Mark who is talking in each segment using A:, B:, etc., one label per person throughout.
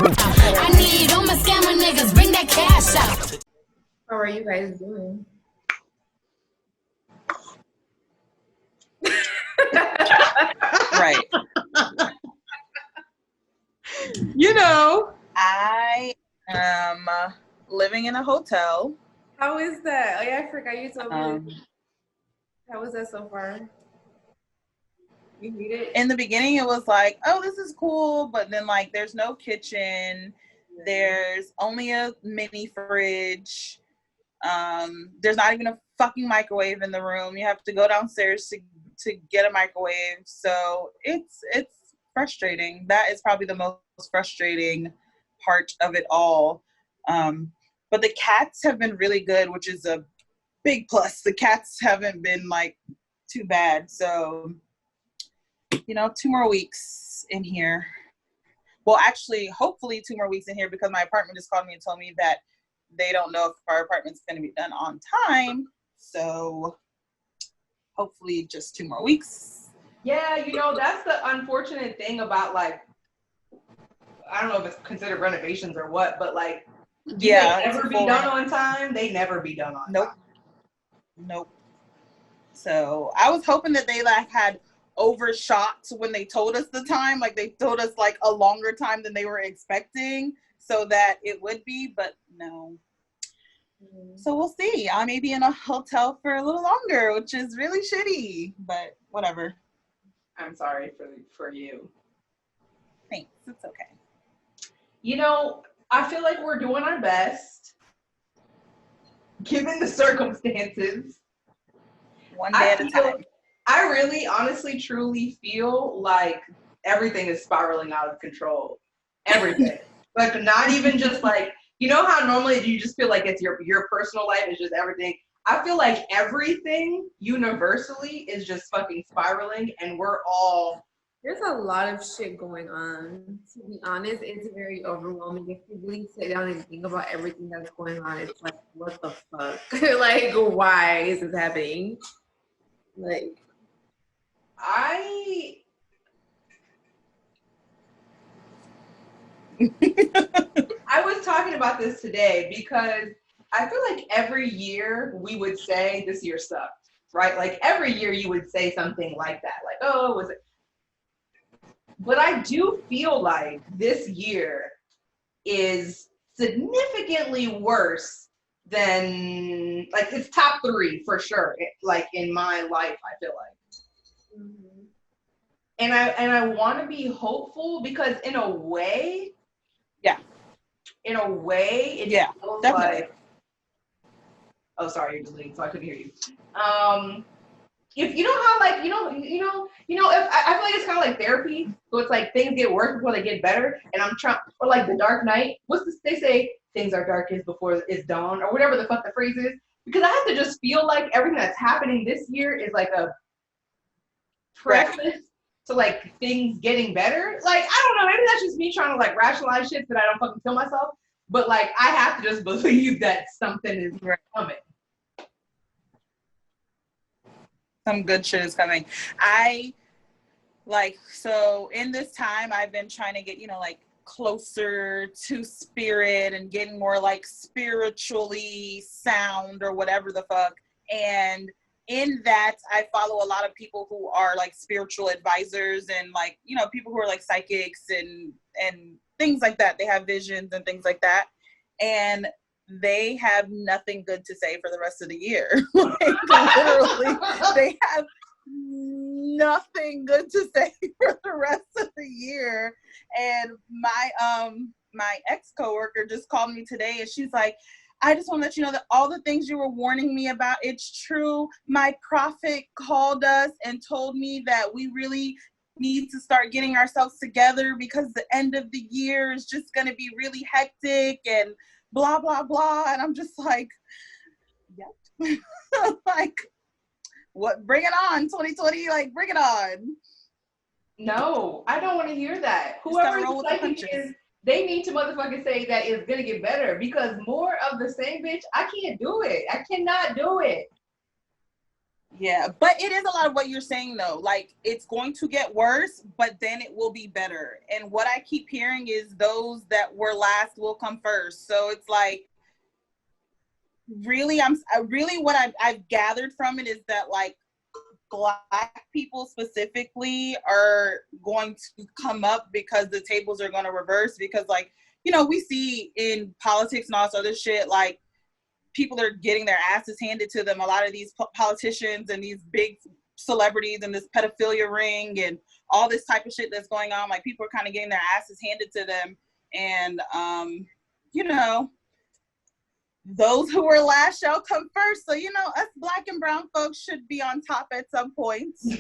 A: I need all my scammer niggas, bring that cash out.
B: How are you guys doing?
C: Right.
B: You know.
C: I am living in a hotel.
B: How is that? Oh yeah, I forgot you told me. How was that so far? You need it?
C: In the beginning, it was like, oh, this is cool. But then, like, there's no kitchen. There's only a mini fridge. There's not even a fucking microwave in the room. You have to go downstairs to get a microwave. So it's frustrating. That is probably the most frustrating part of it all. But the cats have been really good, which is a big plus. The cats haven't been like too bad. So, 2 more weeks in here. Well, actually, hopefully 2 more weeks in here, because my apartment just called me and told me that they don't know if our apartment's going to be done on time. So hopefully just 2 more weeks.
D: Yeah, that's the unfortunate thing about, like, I don't know if it's considered renovations or what, but like, do they ever be done on time? They never be done on time.
C: Nope. So I was hoping that they like had overshot when they told us the time. Like they told us like a longer time than they were expecting so that it would be, but no. So we'll see. I may be in a hotel for a little longer, which is really shitty, but whatever.
D: I'm sorry for you.
C: Thanks. It's okay.
D: I feel like we're doing our best, given the circumstances.
C: One day at a time.
D: I really, honestly, truly feel like everything is spiraling out of control. Everything. Like, not even just like, how normally you just feel like it's your personal life is just everything. I feel like everything universally is just fucking spiraling, and we're all...
B: There's a lot of shit going on. To be honest, it's very overwhelming. If you really sit down and think about everything that's going on, it's like, what the fuck? Like, why is this happening? Like,
D: I was talking about this today because I feel like every year we would say this year sucked, right? Like every year you would say something like that, like, oh, was it? But I do feel like this year is significantly worse than, like, it's top 3 for sure, like in my life, I feel like. Mm-hmm. And I want to be hopeful because in a way, it feels
C: definitely.
D: like, oh, sorry, you're deleting, so I couldn't hear you. If you know how, like, if I feel like it's kind of like therapy, so it's like things get worse before they get better, and I'm trying, or like the Dark Knight, they say things are darkest before it's dawn, or whatever the fuck the phrase is, because I have to just feel like everything that's happening this year is like a preface to like things getting better. Like, I don't know, maybe that's just me trying to like rationalize shit that I don't fucking kill myself, but like I have to just believe that something is coming.
C: Some good shit is coming. So in this time, I've been trying to get, like closer to spirit and getting more like spiritually sound or whatever the fuck. And in that, I follow a lot of people who are like spiritual advisors and like, people who are like psychics and things like that. They have visions and things like that. And they have nothing good to say for the rest of the year. Like, literally, they have nothing good to say for the rest of the year. And my ex-coworker just called me today and she's like, I just want to let you know that all the things you were warning me about, it's true. My prophet called us and told me that we really need to start getting ourselves together because the end of the year is just going to be really hectic and blah, blah, blah. And I'm just like, yep. Like, what? Bring it on, 2020. Like, bring it on.
D: No, I don't want to hear that. Whoever the psychic is, they need to motherfucking say that it's going to get better, because more of the same, bitch, I can't do it. I cannot do it.
C: Yeah, but it is a lot of what you're saying though. Like, it's going to get worse, but then it will be better. And what I keep hearing is those that were last will come first. So it's like, really, what I've gathered from it is that, like, Black people specifically are going to come up because the tables are going to reverse, because, like, you know, we see in politics and all this other shit, like, people are getting their asses handed to them. A lot of these politicians and these big celebrities and this pedophilia ring and all this type of shit that's going on, like, people are kind of getting their asses handed to them. And, you know, those who are last shall come first. So, you know, us Black and brown folks should be on top at some point. We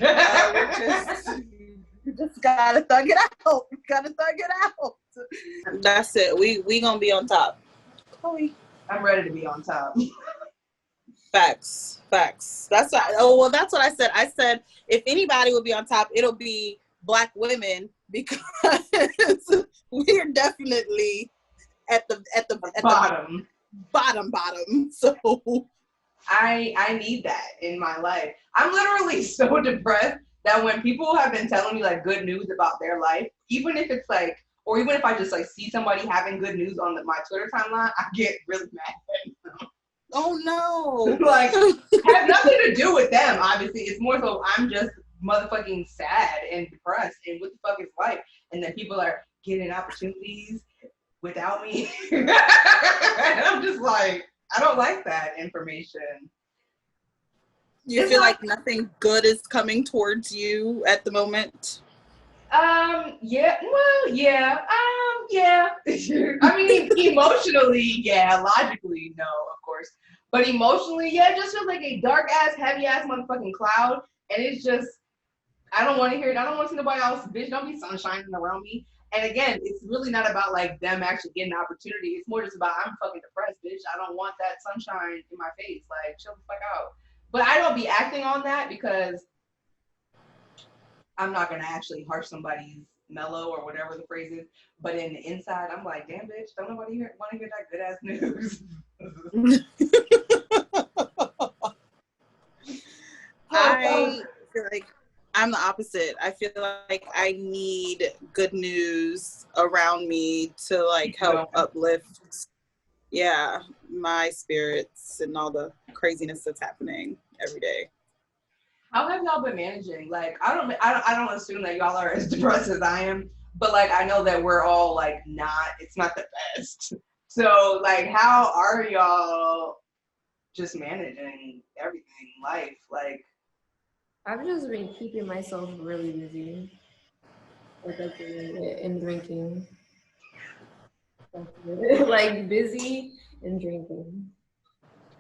C: just gotta thug it out. That's it. We gonna be on top. Chloe.
D: I'm ready to be on top.
C: Facts. That's what, that's what I said. I said if anybody would be on top, it'll be Black women, because we're definitely at the
D: bottom.
C: So
D: I need that in my life. I'm literally so depressed that when people have been telling me like good news about their life, even if it's like, or even if I just like see somebody having good news on my Twitter timeline, I get really mad.
C: Oh no.
D: Like, has nothing to do with them, obviously. It's more so I'm just motherfucking sad and depressed and what the fuck is life? And then people are getting opportunities without me. And I'm just like, I don't like that information.
C: You feel like nothing good is coming towards you at the moment?
D: Yeah. I mean, emotionally, yeah. Logically, no, of course. But emotionally, yeah, it just feels like a dark ass, heavy ass motherfucking cloud. And it's just, I don't want to hear it. I don't want to see nobody else. Bitch, don't be sunshining around me. And again, it's really not about like them actually getting an opportunity. It's more just about I'm fucking depressed, bitch. I don't want that sunshine in my face. Like, chill the fuck out. But I don't be acting on that because I'm not gonna actually harsh somebody's mellow or whatever the phrase is. But in the inside, I'm like, damn, bitch, don't nobody want to hear that good ass news.
C: I feel like I'm the opposite. I feel like I need good news around me to like help uplift, yeah, my spirits and all the craziness that's happening every day.
D: How have y'all been managing? Like, I don't assume that y'all are as depressed as I am, but like I know that we're all like it's not the best. So like, how are y'all just managing everything, life? Like,
B: I've just been keeping myself really busy. Like I'm doing it and drinking. Like busy and drinking.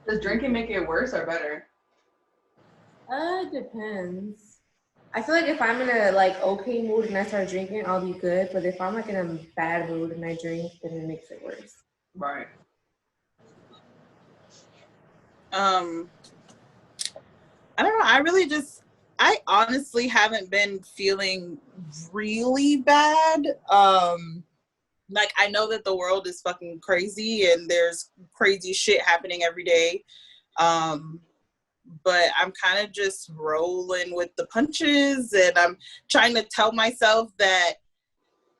D: Does drinking make it worse or better?
B: Depends. I feel like if I'm in a like okay mood and I start drinking, I'll be good. But if I'm like in a bad mood and I drink, then it makes it worse.
D: Right.
C: I don't know. I honestly haven't been feeling really bad. Like, I know that the world is fucking crazy and there's crazy shit happening every day. But I'm kind of just rolling with the punches, and I'm trying to tell myself that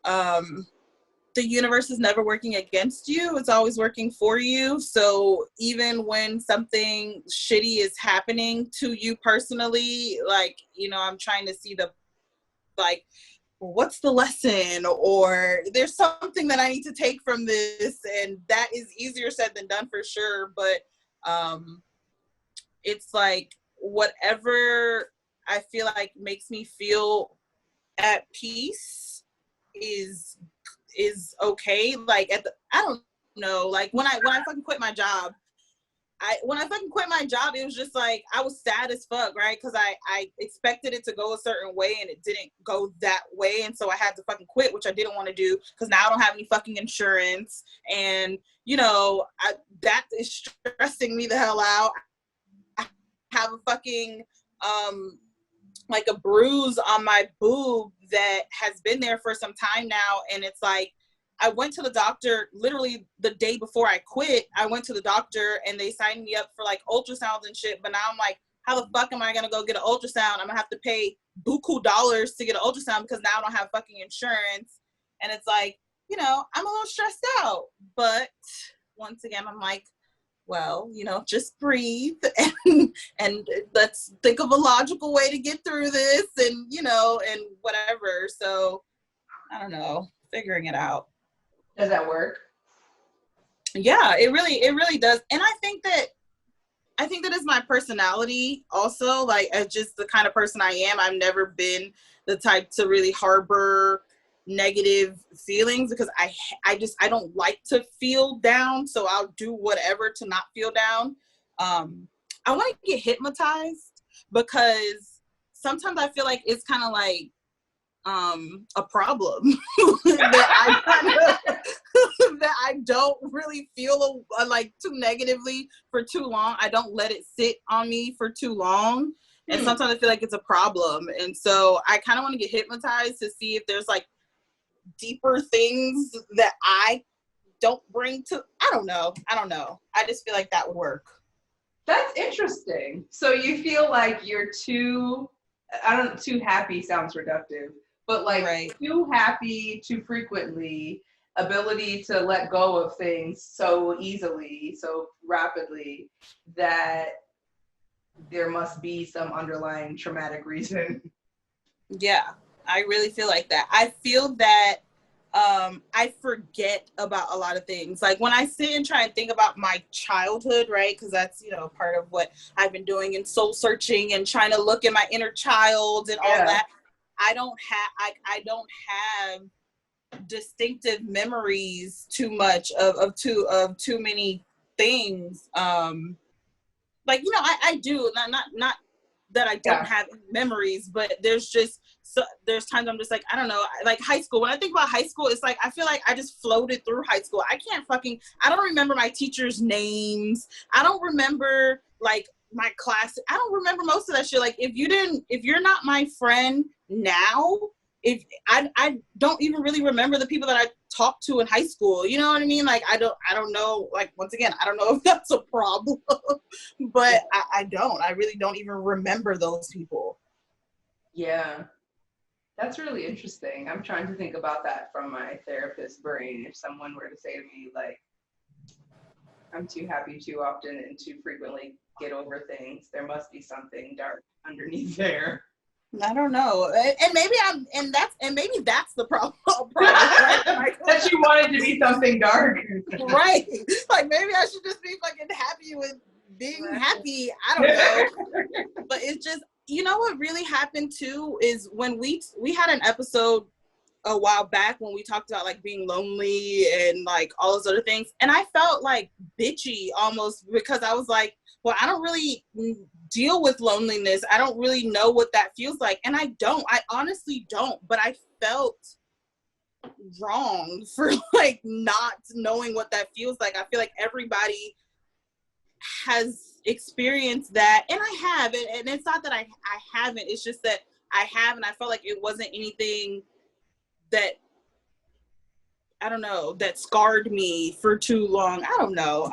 C: the universe is never working against you. It's always working for you. So even when something shitty is happening to you personally, like, you know, I'm trying to see like, what's the lesson, or there's something that I need to take from this, and that is easier said than done for sure. But it's like whatever I feel like makes me feel at peace is okay. Like I don't know, like when I fucking quit my job, it was just like I was sad as fuck, right? Because I expected it to go a certain way and it didn't go that way, and so I had to fucking quit, which I didn't want to do because now I don't have any fucking insurance, and you know that is stressing me the hell out. I have a fucking like a bruise on my boob that has been there for some time now, and it's like I went to the doctor literally the day before I quit. I went to the doctor and they signed me up for like ultrasounds and shit, but now I'm like how the fuck am I gonna go get an ultrasound? I'm gonna have to pay buku dollars to get an ultrasound because now I don't have fucking insurance. And it's like, you know, I'm a little stressed out. But once again, I'm like, well, you know, just breathe and let's think of a logical way to get through this and, you know, and whatever. So I don't know, figuring it out.
D: Does that work?
C: Yeah, it really does. And I think that is my personality also, like, as just the kind of person I am. I've never been the type to really harbor negative feelings because I don't like to feel down, so I'll do whatever to not feel down. I want to get hypnotized because sometimes I feel like it's kind of like a problem that I don't really feel like too negatively for too long. I don't let it sit on me for too long. And sometimes I feel like it's a problem. And so I kind of want to get hypnotized to see if there's like deeper things that I don't bring to, I don't know. I just feel like that would work.
D: That's interesting. So you feel like you're too happy sounds reductive, but like
C: right.
D: Too happy too frequently, ability to let go of things so easily, so rapidly, that there must be some underlying traumatic reason.
C: Yeah, I really feel like that. I feel that I forget about a lot of things. Like when I sit and try and think about my childhood, right? Because that's, you know, part of what I've been doing in soul searching and trying to look at my inner child and all that. I don't have distinctive memories too much of too many things. Like, you know, I do not that I don't have memories, but there's times I'm just like, I don't know, like high school. When I think about high school, it's like I feel like I just floated through high school. I don't remember my teachers' names. I don't remember like my class. I don't remember most of that shit. Like if you're not my friend now, if I don't even really remember the people that I talked to in high school. You know what I mean? Like I don't know, like once again, I don't know if that's a problem, but I really don't even remember those people.
D: Yeah. That's really interesting. I'm trying to think about that from my therapist's brain. If someone were to say to me, like, I'm too happy too often and too frequently get over things, there must be something dark underneath there.
C: I don't know. And maybe that's the problem. Right?
D: That you wanted to be something dark.
C: Right. Like maybe I should just be fucking happy with being happy. I don't know. But it's just, you know what really happened too is when we had an episode a while back when we talked about like being lonely and like all those other things, and I felt like bitchy almost because I was like, well, I don't really deal with loneliness. I don't really know what that feels like, and I honestly don't, but I felt wrong for like not knowing what that feels like. I feel like everybody has experienced that, and I have, and it's not that I haven't, it's just that I have, and I felt like it wasn't anything that, I don't know, that scarred me for too long. I don't know.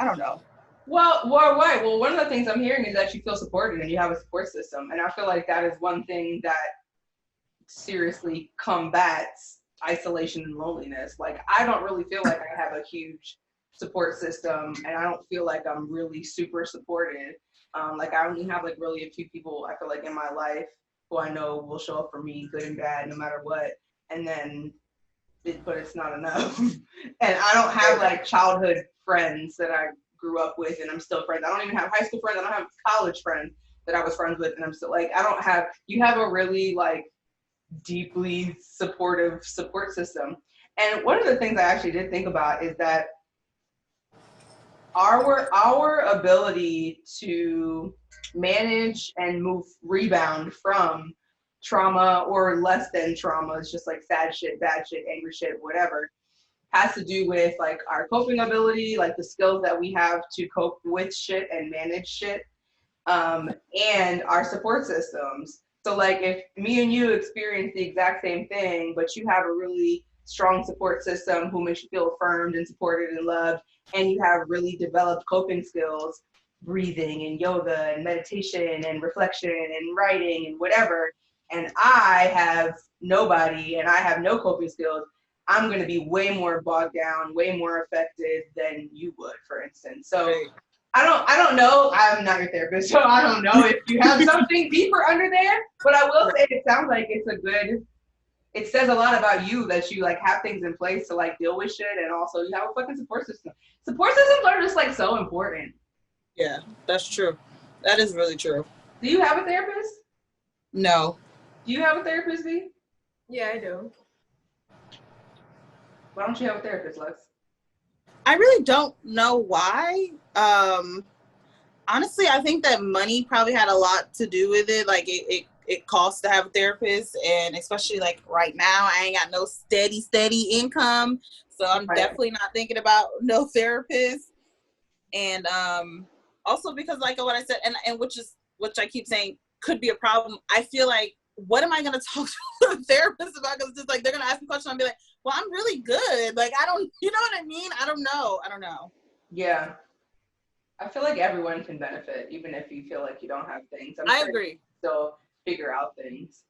D: Well, right. Well, one of the things I'm hearing is that you feel supported and you have a support system, and I feel like that is one thing that seriously combats isolation and loneliness. Like, I don't really feel like I have a huge support system, and I don't feel like I'm really super supported. Like I only have like really a few people I feel like in my life who I know will show up for me, good and bad, no matter what. And then, but it's not enough. And I don't have like childhood friends that I grew up with and I'm still friends. I don't even have high school friends. I don't have college friends that I was friends with, and I'm still like, you have a really like deeply supportive support system. And one of the things I actually did think about is that our ability to manage and rebound from trauma or less than trauma, it's just like sad shit, bad shit, angry shit, whatever, has to do with like our coping ability, like the skills that we have to cope with shit and manage shit, and our support systems. So like if me and you experience the exact same thing, but you have a really strong support system who makes you feel affirmed and supported and loved, and you have really developed coping skills, breathing and yoga and meditation and reflection and writing and whatever, and I have nobody and I have no coping skills, I'm going to be way more bogged down, way more affected than you would, for instance. So
C: Right.
D: I don't know. I'm not your therapist, so I don't know if you have something deeper under there. But I will say it sounds like it's a good. It says a lot about you that you like have things in place to like deal with shit, and also you have a fucking support system. Support systems are just like so important.
C: Yeah, that's true. That is really true.
D: Do you have a therapist?
C: No.
D: Do you have a therapist, V?
B: Yeah, I do.
D: Why don't you have a therapist, Lex?
C: I really don't know why. Honestly, I think that money probably had a lot to do with it. Like it costs to have a therapist, and especially like right now, I ain't got no steady income, so I'm definitely not thinking about no therapist. And also because like what I said, and which I keep saying could be a problem. I feel like, what am I gonna talk to a therapist about? Because it's just like they're gonna ask me questions and I'll be like, well, I'm really good. Like I don't, you know what I mean? I don't know.
D: Yeah. I feel like everyone can benefit, even if you feel like you don't have things.
C: I agree.
D: You can still figure out things.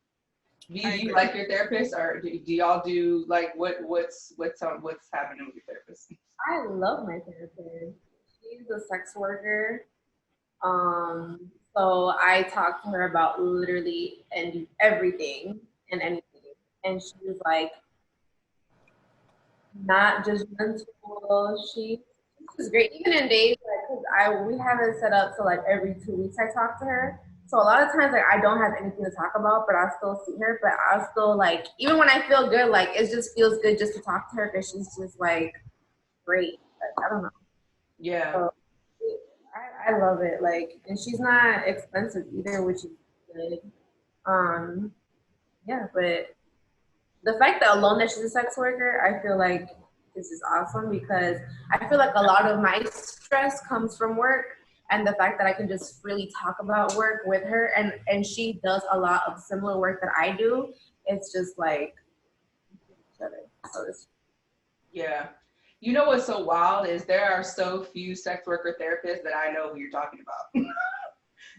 D: Do you
C: agree.
D: like your therapist, or do y'all do like what's happening with your therapist?
B: I love my therapist. She's a sex worker. So I talked to her about literally and everything and anything. And she was like, not judgmental. She's great. Even in days like, we have it set up so like every 2 weeks I talk to her. So a lot of times like I don't have anything to talk about, but I still see her. But I still like, even when I feel good, like it just feels good just to talk to her because she's just like great. Like, I don't know.
D: Yeah.
B: So, I love it. Like, and she's not expensive either, which is good. Yeah, but the fact that alone that she's a sex worker, I feel like this is awesome because I feel like a lot of my stress comes from work, and the fact that I can just freely talk about work with her, and she does a lot of similar work that I do. It's just like each other. So it's
D: Yeah. You know what's so wild is there are so few sex worker therapists that I know who you're talking about.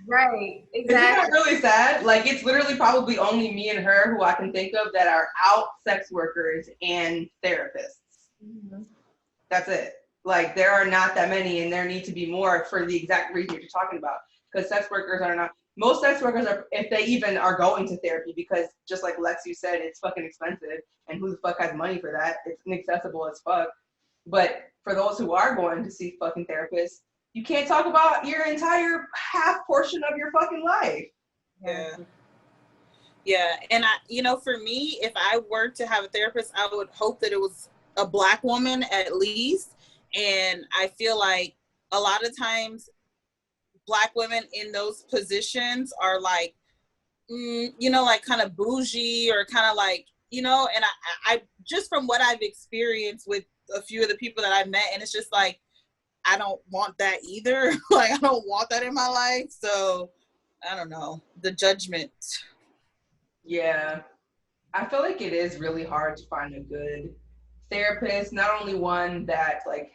B: right, exactly.
D: Isn't that really sad? Like it's literally probably only me and her who I can think of that are out sex workers and therapists.
B: Mm-hmm.
D: That's it. Like there are not that many, and there need to be more for the exact reason you're talking about. Because sex workers are not. Most sex workers are, if they even are going to therapy, because just like Lex, you said, it's fucking expensive, and who the fuck has money for that? It's inaccessible as fuck. But for those who are going to see fucking therapists, you can't talk about your entire half portion of your fucking life.
C: Yeah. And for me, if I were to have a therapist, I would hope that it was a Black woman at least. And I feel like a lot of times Black women in those positions are like, like kind of bougie or kind of like, and I just from what I've experienced with a few of the people that I've met, and it's just like, I don't want that either. Like, I don't want that in my life. So I don't know, the judgment.
D: Yeah. I feel like it is really hard to find a good therapist, not only one that like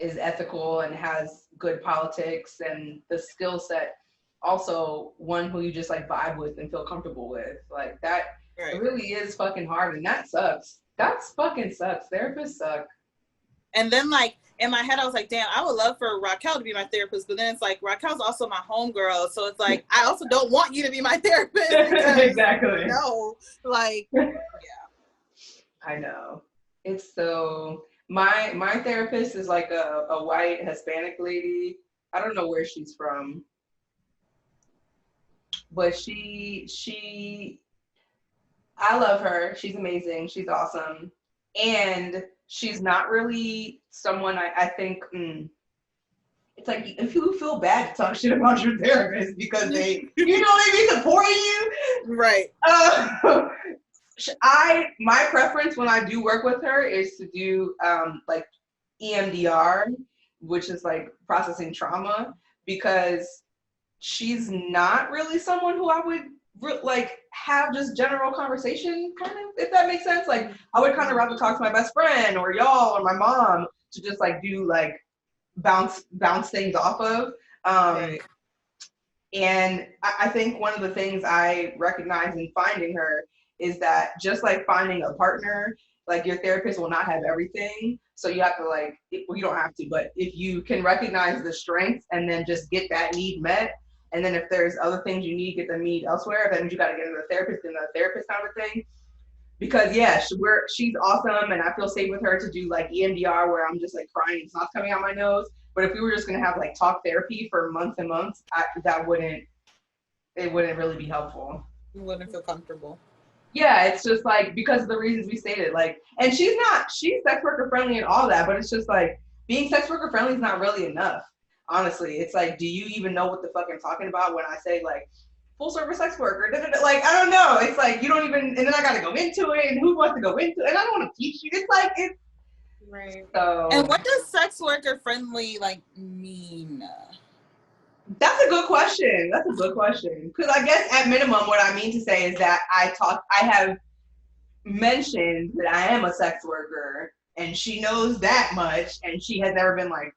D: is ethical and has good politics and the skill set, also one who you just like vibe with and feel comfortable with. Like that It really is fucking hard, and that sucks. That fucking sucks. Therapists suck.
C: And then like in my head I was like, damn, I would love for Raquel to be my therapist, but then it's like Raquel's also my homegirl, so it's like I also don't want you to be my therapist because,
D: exactly.
C: No, like yeah.
D: I know. It's so my therapist is like a white Hispanic lady. I don't know where she's from, but I love her. She's amazing. She's awesome. And she's not really someone I think, it's like if you feel bad to talk shit about your therapist because they be supporting you.
C: Right.
D: My preference when I do work with her is to do like EMDR, which is like processing trauma, because she's not really someone who I would like have just general conversation kind of, if that makes sense. Like I would kind of rather talk to my best friend or y'all or my mom to just like do like bounce things off of.
C: Right.
D: And I think one of the things I recognize in finding her is that just like finding a partner, like your therapist will not have everything. So you have to well, you don't have to, but if you can recognize the strengths and then just get that need met, and then if there's other things you need, get them need elsewhere, that means you got to get another therapist kind of thing. Because yeah, she's awesome, and I feel safe with her to do like EMDR where I'm just like crying and snot's coming out my nose. But if we were just gonna have like talk therapy for months and months, it wouldn't really be helpful.
C: You wouldn't feel comfortable.
D: Yeah, it's just like because of the reasons we stated, like, and she's sex worker friendly and all that, but it's just like being sex worker friendly is not really enough. Honestly, it's like, do you even know what the fuck I'm talking about when I say like full service sex worker? Like, I don't know. It's like you don't even, and then I gotta go into it, and who wants to go into it? And I don't want to teach you. It's like it's
B: Right.
D: so.
C: And what does sex worker friendly like mean?
D: That's a good question. Because I guess at minimum, what I mean to say is that I have mentioned that I am a sex worker, and she knows that much, and she has never been like,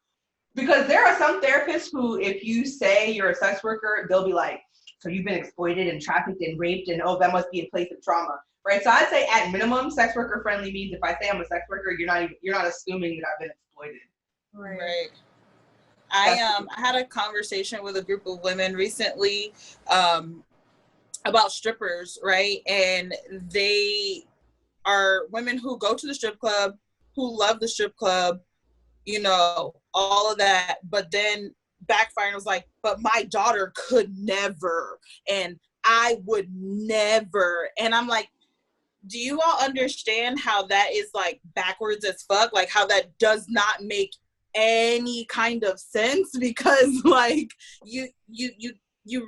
D: because there are some therapists who, if you say you're a sex worker, they'll be like, so you've been exploited and trafficked and raped, and oh, that must be a place of trauma, right? So I'd say at minimum, sex worker friendly means if I say I'm a sex worker, you're not assuming that I've been exploited.
C: Right. I had a conversation with a group of women recently about strippers, right? And they are women who go to the strip club, who love the strip club, you know, all of that, but then backfire and was like, but my daughter could never, and I would never. And I'm like, do you all understand how that is like backwards as fuck? Like how that does not make any kind of sense, because like you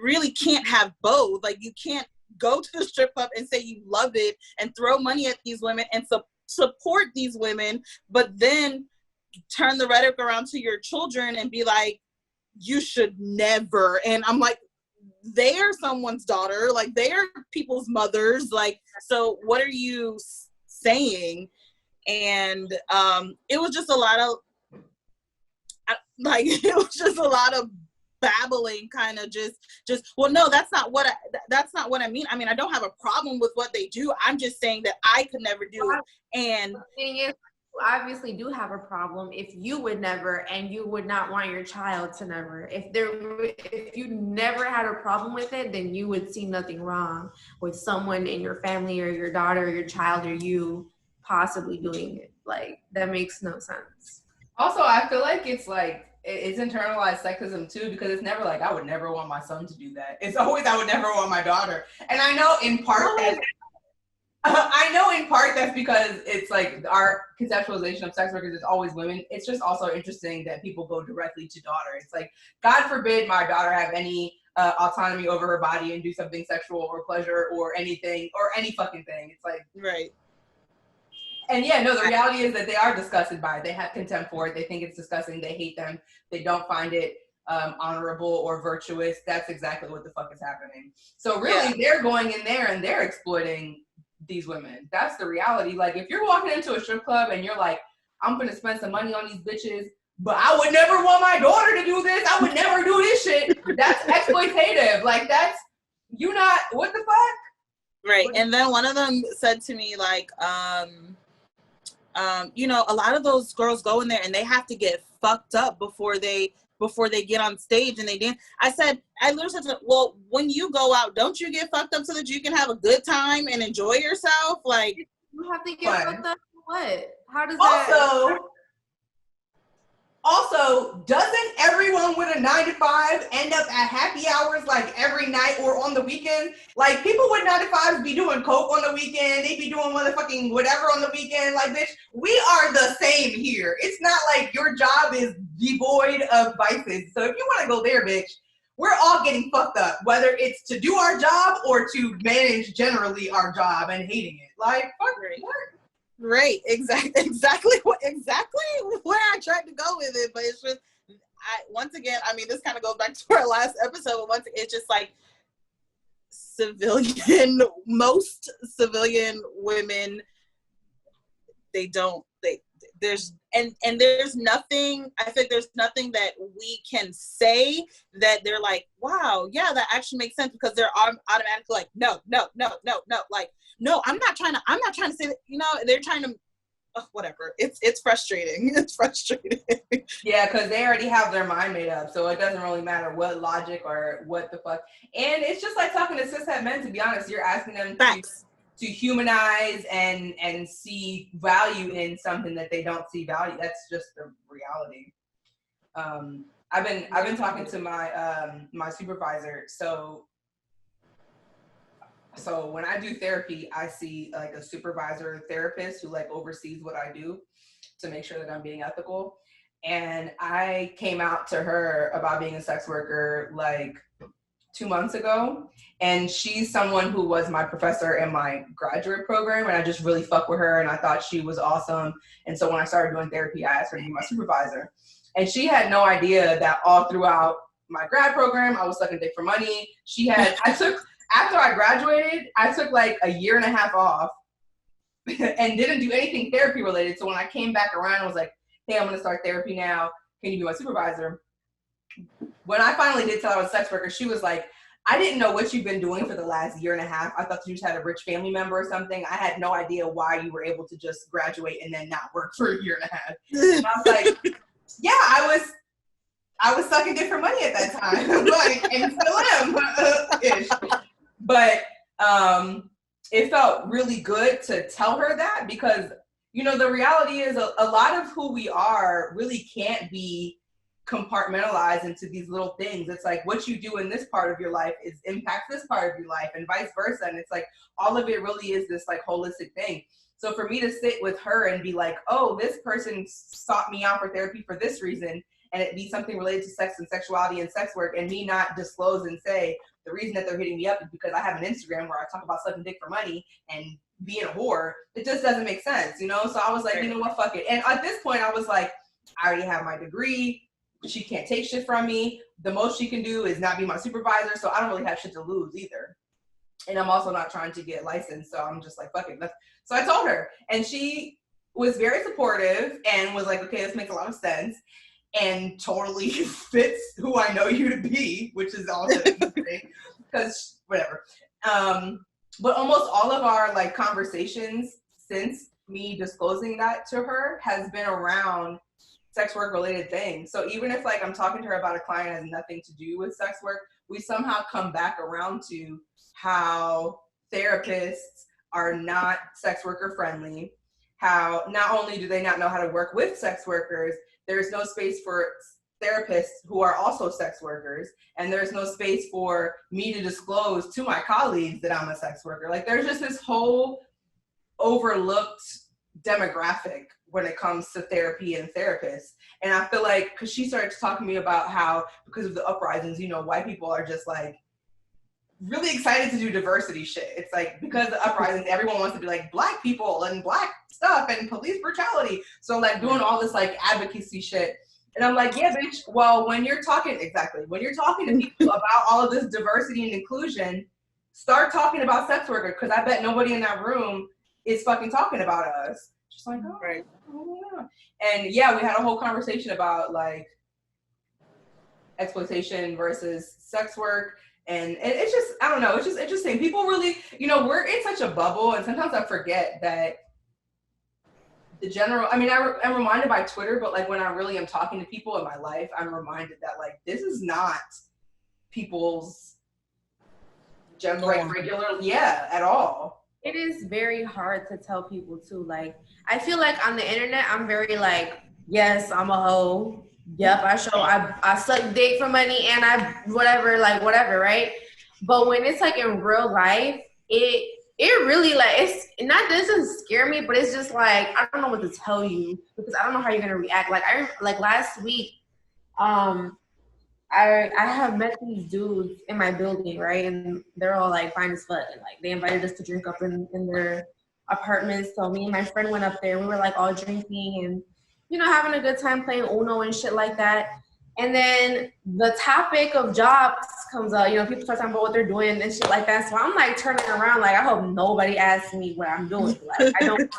C: really can't have both. Like you can't go to the strip club and say you love it and throw money at these women and support these women, but then turn the rhetoric around to your children and be like, you should never. And I'm like, they are someone's daughter, like they are people's mothers, like, so what are you saying? And it was just a lot of babbling, kind of just well, no, that's not what I mean. I mean, I don't have a problem with what they do. I'm just saying that I could never do it. And
B: the thing is, you obviously do have a problem if you would never, and you would not want your child to never. If you never had a problem with it, then you would see nothing wrong with someone in your family or your daughter or your child or you possibly doing it. Like, that makes no sense.
D: Also, I feel like it's internalized sexism too, because it's never like, I would never want my son to do that. It's always, I would never want my daughter. And I know in part that's because it's like our conceptualization of sex workers is always women. It's just also interesting that people go directly to daughter. It's like, God forbid my daughter have any autonomy over her body and do something sexual or pleasure or anything or any fucking thing. It's like,
C: right.
D: And yeah, no, the reality is that they are disgusted by it. They have contempt for it. They think it's disgusting. They hate them. They don't find it honorable or virtuous. That's exactly what the fuck is happening. So really, they're going in there and they're exploiting these women. That's the reality. Like, if you're walking into a strip club and you're like, I'm going to spend some money on these bitches, but I would never want my daughter to do this. I would never do this shit. That's exploitative. Like, that's, you not, what the fuck?
C: Right. And then one of them said to me, like, you know, a lot of those girls go in there and they have to get fucked up before they get on stage and they dance. I literally said to them, well, when you go out, don't you get fucked up so that you can have a good time and enjoy yourself? Like,
B: you have to get fucked up. What? How does that?
D: Also, doesn't everyone with a 9-to-5 end up at happy hours like every night or on the weekend? Like, people with 9-to-5s be doing coke on the weekend. They be doing motherfucking whatever on the weekend. Like, bitch, we are the same here. It's not like your job is devoid of vices. So if you want to go there, bitch, we're all getting fucked up, whether it's to do our job or to manage generally our job and hating it. Like, fuck it.
C: Right, exactly where I tried to go with it, but it's just, once again, I mean, this kind of goes back to our last episode, but once again, it's just like most civilian women there's nothing, I think there's nothing that we can say that they're like, wow, yeah, that actually makes sense, because they're automatically like, no, like, no, I'm not trying to say that, you know, they're trying to, whatever. It's frustrating. It's frustrating.
D: Yeah, because they already have their mind made up, so it doesn't really matter what logic or what the fuck. And it's just like talking to cishet men, to be honest. You're asking them to humanize and see value in something that they don't see value. That's just the reality. I've been talking to my supervisor. So when I do therapy, I see like a supervisor therapist who like oversees what I do to make sure that I'm being ethical. And I came out to her about being a sex worker like 2 months ago. And she's someone who was my professor in my graduate program. And I just really fuck with her. And I thought she was awesome. And so when I started doing therapy, I asked her to be my supervisor. And she had no idea that all throughout my grad program, I was sucking dick for money. After I graduated, I took like a year and a half off and didn't do anything therapy related. So when I came back around, I was like, hey, I'm going to start therapy now. Can you be my supervisor? When I finally did tell her I was a sex worker, she was like, I didn't know what you've been doing for the last year and a half. I thought you just had a rich family member or something. I had no idea why you were able to just graduate and then not work for a year and a half. And I was like, yeah, I was sucking dick for money at that time. Like, and still am. Ish. But it felt really good to tell her that, because, you know, the reality is a lot of who we are really can't be compartmentalized into these little things. It's like what you do in this part of your life impacts this part of your life, and vice versa. And it's like all of it really is this like holistic thing. So for me to sit with her and be like, oh, this person sought me out for therapy for this reason, and it be something related to sex and sexuality and sex work, and me not disclose and say the reason that they're hitting me up is because I have an Instagram where I talk about sucking dick for money and being a whore, it just doesn't make sense, you know? So I was like, you know what, fuck it. And at this point I was like, I already have my degree. She can't take shit from me. The most she can do is not be my supervisor, so I don't really have shit to lose either. And I'm also not trying to get licensed, so I'm just like, fuck it. So I told her, and she was very supportive and was like, okay, this makes a lot of sense, and totally fits who I know you to be, which is also interesting, because whatever. But almost all of our like conversations since me disclosing that to her has been around sex work related things. So even if like I'm talking to her about a client that has nothing to do with sex work, we somehow come back around to how therapists are not sex worker friendly, how not only do they not know how to work with sex workers, there's no space for therapists who are also sex workers, and there's no space for me to disclose to my colleagues that I'm a sex worker. Like there's just this whole overlooked demographic when it comes to therapy and therapists. And I feel like, because she started talking to me about how, because of the uprisings, you know, white people are just like really excited to do diversity shit. It's like, because of the uprisings, everyone wants to be like black people and black stuff and police brutality. So like doing all this like advocacy shit. And I'm like, yeah, bitch, well, when you're talking to people about all of this diversity and inclusion, start talking about sex workers, because I bet nobody in that room is fucking talking about us. Just like, oh, right. Oh, yeah. And yeah, we had a whole conversation about like exploitation versus sex work. And it's just, I don't know, it's just interesting. People really, you know, we're in such a bubble, and sometimes I forget that the general, I mean, I'm reminded by Twitter, but like when I really am talking to people in my life, I'm reminded that like this is not people's regular, at all.
B: It is very hard to tell people too. Like, I feel like on the internet, I'm very like, yes, I'm a hoe. Yep, I suck dick for money and I whatever, right? But when it's like in real life, it really like, it's not, this doesn't scare me, but it's just like, I don't know what to tell you, because I don't know how you're gonna react. Like last week, I have met these dudes in my building, right? And they're all like fine as fuck, and like they invited us to drink up in their apartments. So me and my friend went up there. We were like all drinking and, you know, having a good time playing Uno and shit like that. And then the topic of jobs comes up. You know, people start talking about what they're doing and shit like that. So I'm like turning around, like I hope nobody asks me what I'm doing. Like I don't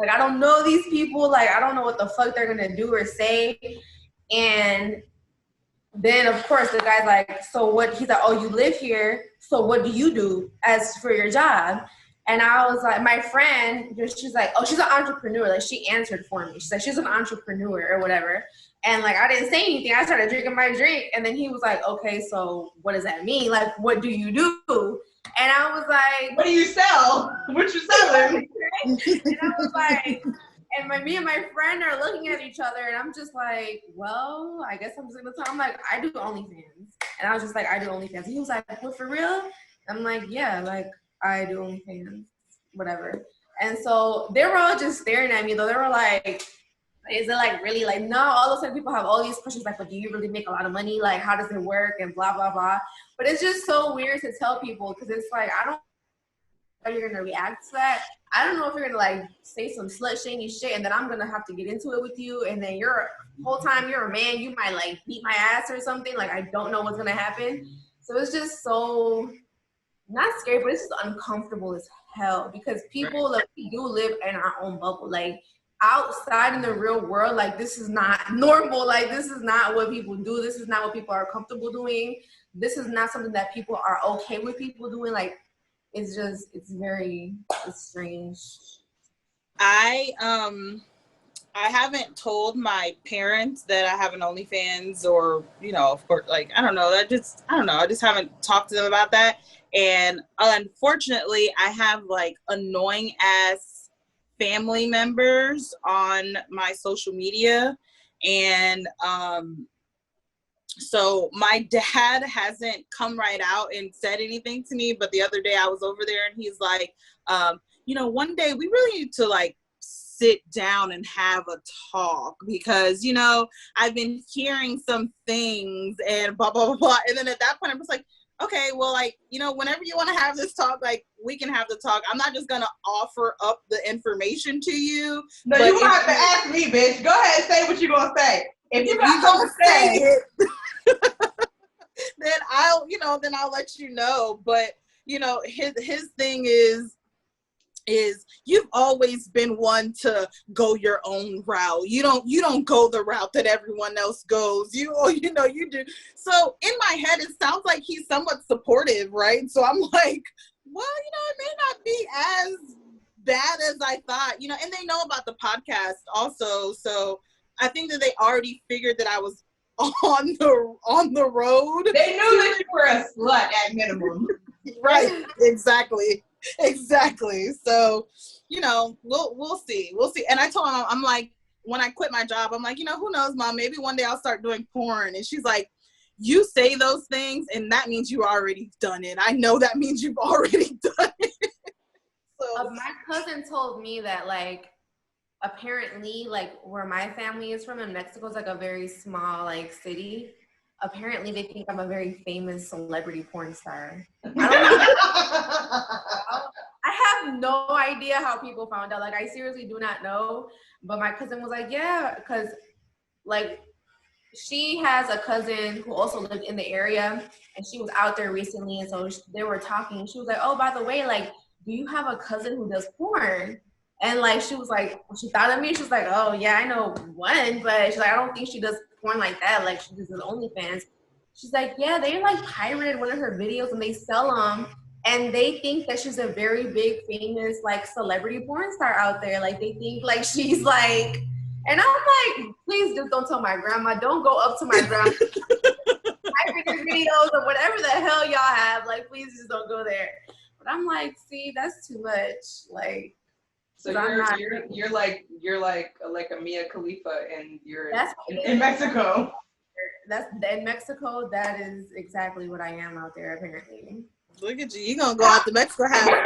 B: Like, I don't know these people. Like, I don't know what the fuck they're gonna do or say. And then, of course, the guy's like, so what? He's like, oh, you live here. So what do you do as for your job? And I was like, my friend, she's like, oh, she's an entrepreneur. Like, she answered for me. She's like, she's an entrepreneur or whatever. And, like, I didn't say anything. I started drinking my drink. And then he was like, okay, so what does that mean? Like, what do you do? And I was like,
D: what do you sell? What you selling?
B: and I was like, and me and my friend are looking at each other, and I'm just like, well, I guess I'm just gonna tell him, like, I do OnlyFans. And I was just like, I do OnlyFans. And he was like, what, for real? I'm like, yeah, like, I do OnlyFans, whatever. And so they were all just staring at me, though. They were like, is it like really, like, no, all of a sudden people have all these questions like, but do you really make a lot of money? Like, how does it work? And blah, blah, blah. But it's just so weird to tell people, because it's like, I don't know how you're gonna react to that. I don't know if you're gonna like say some slut shaming shit, and then I'm gonna have to get into it with you, and then whole time you're a man, you might like beat my ass or something. Like, I don't know what's gonna happen. So it's just so not scary, but it's just uncomfortable as hell, because people, like, we do live in our own bubble. Like, outside in the real world, like, this is not normal. Like, this is not what people do. This is not what people are comfortable doing. This is not something that people are okay with people doing. Like, it's strange.
C: I haven't told my parents that I have an OnlyFans, or, you know, of course, like, I don't know. I just haven't talked to them about that. And unfortunately, I have like annoying ass family members on my social media. And so my dad hasn't come right out and said anything to me, but the other day I was over there and he's like, you know, one day we really need to like sit down and have a talk, because, you know, I've been hearing some things and blah, blah, blah, blah. And then at that point, I'm just like, okay, well, like, you know, whenever you want to have this talk, like, we can have the talk. I'm not just going to offer up the information to you.
D: No, you don't have to ask me, bitch. Go ahead and say what you're going to say. If you got something to say it,
C: then I'll let you know. But, you know, his thing is you've always been one to go your own route. You don't go the route that everyone else goes. You do. So in my head, it sounds like he's somewhat supportive, right? So I'm like, well, you know, it may not be as bad as I thought, you know, and they know about the podcast also. So I think that they already figured that I was on the road.
D: They knew that you were a slut at minimum.
C: Right. Exactly. So, you know, we'll see. And I told him, I'm like, when I quit my job, I'm like, you know, who knows, Mom, maybe one day I'll start doing porn. And she's like, you say those things and that means you already done it. I know that means you've already done it. So
B: My cousin told me that, like, apparently, like, where my family is from in Mexico is like a very small, like, city. Apparently they think I'm a very famous celebrity porn star. I don't know. I have no idea how people found out. Like, I seriously do not know. But my cousin was like, yeah, because, like, she has a cousin who also lived in the area, and she was out there recently, and so they were talking. She was like, oh, by the way, like, do you have a cousin who does porn? And, like, she was like, she thought of me. She was like, oh, yeah, I know one, but she's like, I don't think she does porn like that. Like, she does OnlyFans. She's like, yeah, they, like, pirated one of her videos, and they sell them. And they think that she's a very big, famous, like, celebrity porn star out there. Like, they think, like, she's, like, and I'm like, please just don't tell my grandma. Don't go up to my grandma. Pirate your videos or whatever the hell y'all have. Like, please just don't go there. But I'm like, see, that's too much. Like,
D: so you're like a Mia Khalifa, and you're in Mexico.
B: That's in Mexico. That is exactly what I am out there, apparently.
C: Look at you. You're going to go out to Mexico, have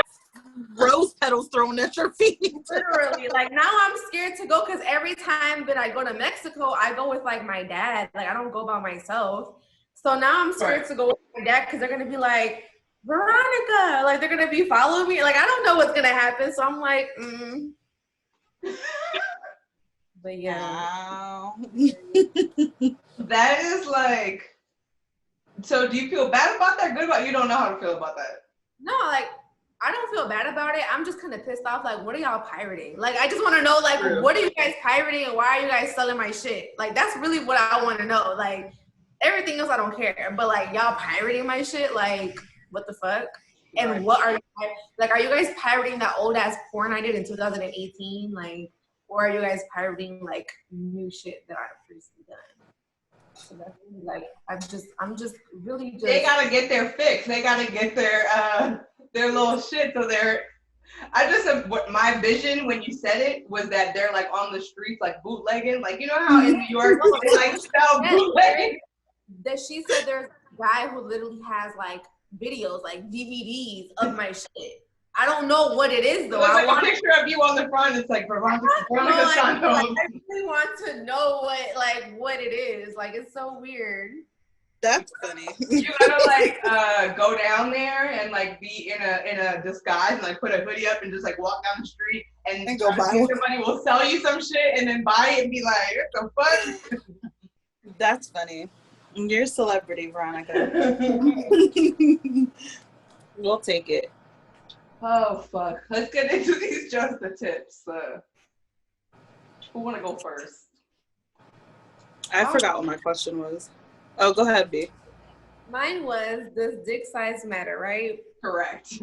C: rose petals thrown at your feet.
B: Literally. Like, now I'm scared to go, because every time that I go to Mexico, I go with, like, my dad. Like, I don't go by myself. So now I'm scared to go with my dad, because they're going to be like, Veronica. Like, they're going to be following me. Like, I don't know what's going to happen. So I'm like, But yeah.
C: Wow.
D: That is like, so do you feel bad about that? Good about, you don't know how to feel about that?
B: No, like, I don't feel bad about it. I'm just kind of pissed off. Like, what are y'all pirating? Like, I just want to know, like, what are you guys pirating and why are you guys selling my shit? Like, that's really what I want to know. Like, everything else I don't care. But, like, y'all pirating my shit? Like, what the fuck? And what are you, like, are you guys pirating that old-ass porn I did in 2018? Like, or are you guys pirating, like, new shit that I've previously done? So that's really, like, I'm just really just.
D: They gotta get their fix. They gotta get their little shit. So what my vision when you said it was that they're like on the streets like bootlegging, like you know how in New York they like sell bootlegging.
B: That she said there's a guy who literally has like videos, like DVDs of my shit. I don't know what it is though.
D: There's like a picture of you on the front. It's like Veronica Santos.
B: I really want to know what it is. Like it's so weird.
C: That's funny.
D: You gotta like go down there and like be in a disguise and like put a hoodie up and just like walk down the street and
C: go buy it.
D: Somebody will sell you some shit and then buy it and be like, what the fuck?
C: That's funny. You're a celebrity, Veronica. We'll take it.
D: Oh fuck. Let's get into these just the tips. Who wanna go first?
C: I forgot what my question was. Oh, go ahead, B.
B: Mine was, does dick size matter, right?
D: Correct.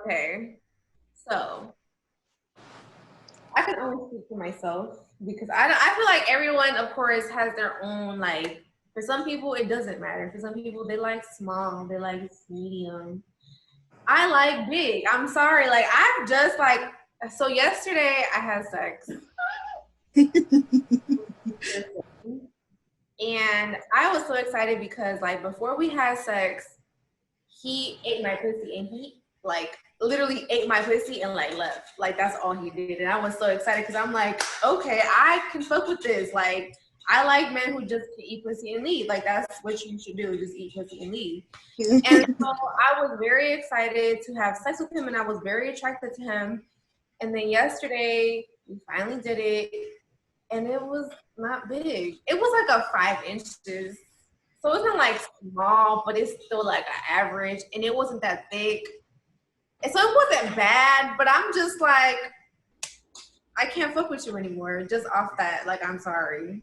B: Okay. So, I can only speak for myself because I feel like everyone, of course, has their own, like, for some people, it doesn't matter. For some people, they like small, they like medium. I like big. I'm sorry. Like, I've just, like, so yesterday I had sex. And I was so excited because, like, before we had sex, he ate my pussy and he, like, literally ate my pussy and, like, left. Like, that's all he did. And I was so excited because I'm like, okay, I can fuck with this. Like, I like men who just can eat pussy and leave. Like, that's what you should do, just eat pussy and leave. And so I was very excited to have sex with him and I was very attracted to him. And then yesterday, we finally did it. And it was not big. It was like a 5 inches. So it wasn't like small, but it's still like an average. And it wasn't that thick. And so it wasn't bad, but I'm just like, I can't fuck with you anymore. Just off that, like, I'm sorry.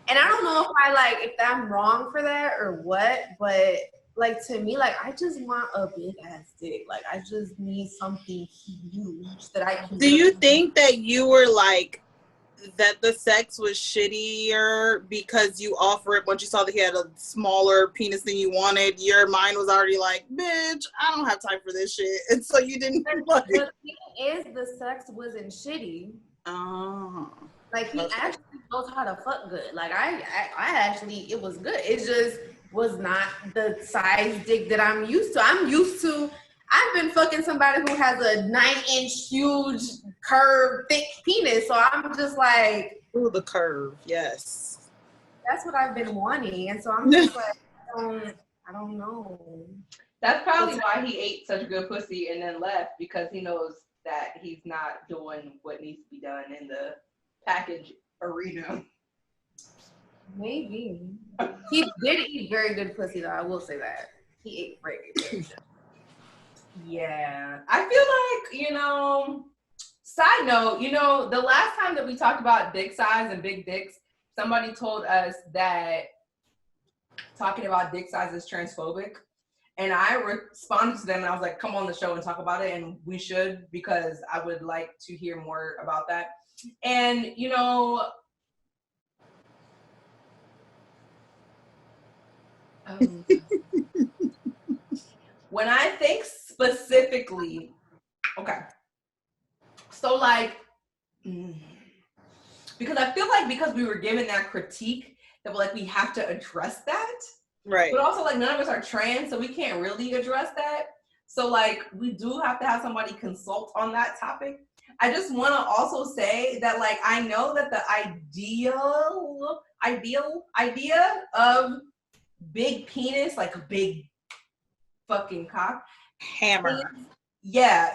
B: And I don't know if I'm wrong for that or what, but like to me, like I just want a big ass dick. Like I just need something huge that I can.
C: Do you think that you were like, that the sex was shittier because you offered once you saw that he had a smaller penis than you wanted, your mind was already like, bitch, I don't have time for this shit, and so you didn't like
B: the thing is the sex wasn't shitty.
C: Oh,
B: like he actually knows how to fuck good. Like I actually, it was good. It just was not the size dick that I'm used to. I've been fucking somebody who has a 9-inch huge curved thick penis, so I'm just like,
C: ooh, the curve, yes.
B: That's what I've been wanting, and so I'm just like, I don't know.
D: That's probably why he ate such good pussy and then left, because he knows that he's not doing what needs to be done in the package arena.
B: Maybe. He did eat very good pussy, though. I will say that. He ate very good.
D: Yeah. I feel like, side note, the last time that we talked about dick size and big dicks, somebody told us that talking about dick size is transphobic. And I responded to them and I was like, come on the show and talk about it. And we should, because I would like to hear more about that. And, when I think specifically, okay. So like, because I feel like because we were given that critique that like we have to address that.
C: Right.
D: But also like none of us are trans, so we can't really address that. So like we do have to have somebody consult on that topic. I just want to also say that like I know that the idea of big penis, like a big fucking cock,
C: hammer,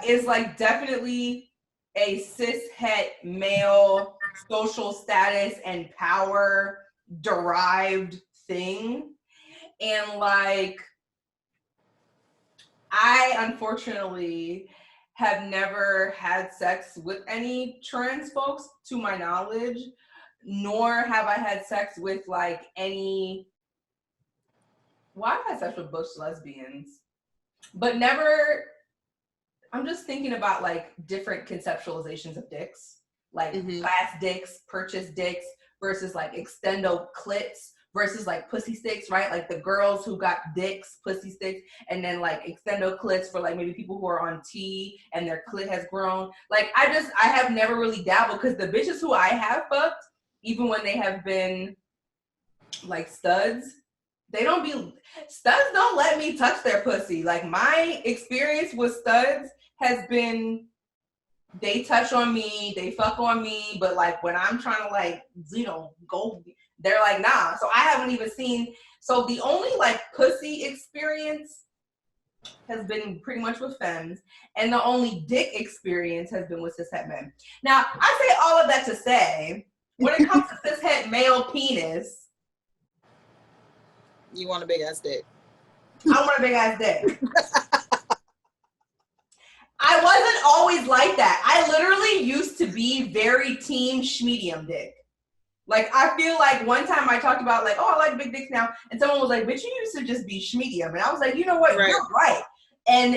D: is like definitely a cishet male social status and power derived thing. And like I unfortunately have never had sex with any trans folks, to my knowledge, nor have I had sex with like any. Well, I've had sex with butch lesbians, but never. I'm just thinking about like different conceptualizations of dicks, like class dicks, purchase dicks versus like extendo clits versus like pussy sticks, right? Like the girls who got dicks, pussy sticks, and then like extendo clits for like maybe people who are on T and their clit has grown. Like I have never really dabbled because the bitches who I have fucked, even when they have been like studs, studs don't let me touch their pussy. Like my experience with studs has been, they touch on me, they fuck on me, but like when I'm trying to like, go, they're like, nah. So I haven't even seen, so the only like pussy experience has been pretty much with femmes, and the only dick experience has been with cishet men. Now, I say all of that to say, when it comes to cishet male penis,
C: you want a big ass dick.
D: I want a big ass dick. I wasn't always like that. I literally used to be very team schmedium dick. Like, I feel like one time I talked about like, oh, I like big dicks now. And someone was like, but you used to just be schmedium. And I was like, you know what? Right. You're right. And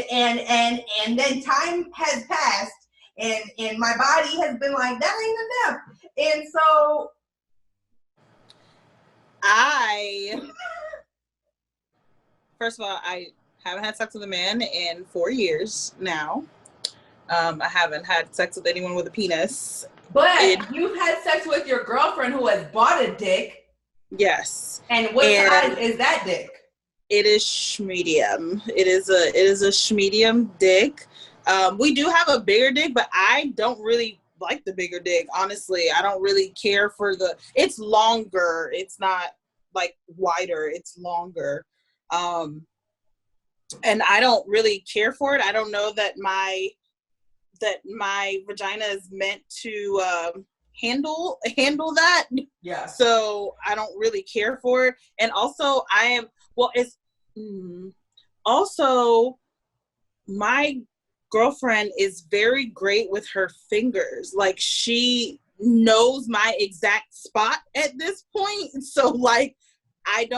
D: then time has passed and my body has been like, that ain't enough. And so
C: first of all, I haven't had sex with a man in 4 years now. I haven't had sex with anyone with a penis.
D: But you've had sex with your girlfriend who has bought a dick.
C: Yes.
D: And what size is that dick?
C: It is schmedium. It is a schmedium dick. We do have a bigger dick, but I don't really like the bigger dick. Honestly, I don't really care for it's longer. It's not like wider. It's longer. And I don't really care for it. I don't know that my vagina is meant to handle that.
D: Yeah.
C: So I don't really care for it. And also also my girlfriend is very great with her fingers. Like she knows my exact spot at this point. So like I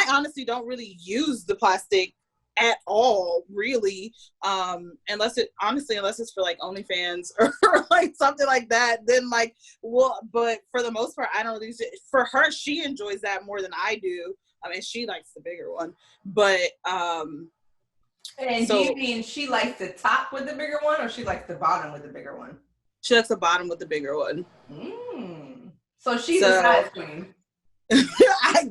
C: honestly don't really use the plastic at all, really, unless it's for like OnlyFans or like something like that, then like, well, but for the most part, I don't really, for her, she enjoys that more than I do. I mean, she likes the bigger one, but,
D: and so, do you mean she likes the top with the bigger one or she likes the bottom with the bigger one?
C: She likes the bottom with the bigger one.
D: So she's a size queen.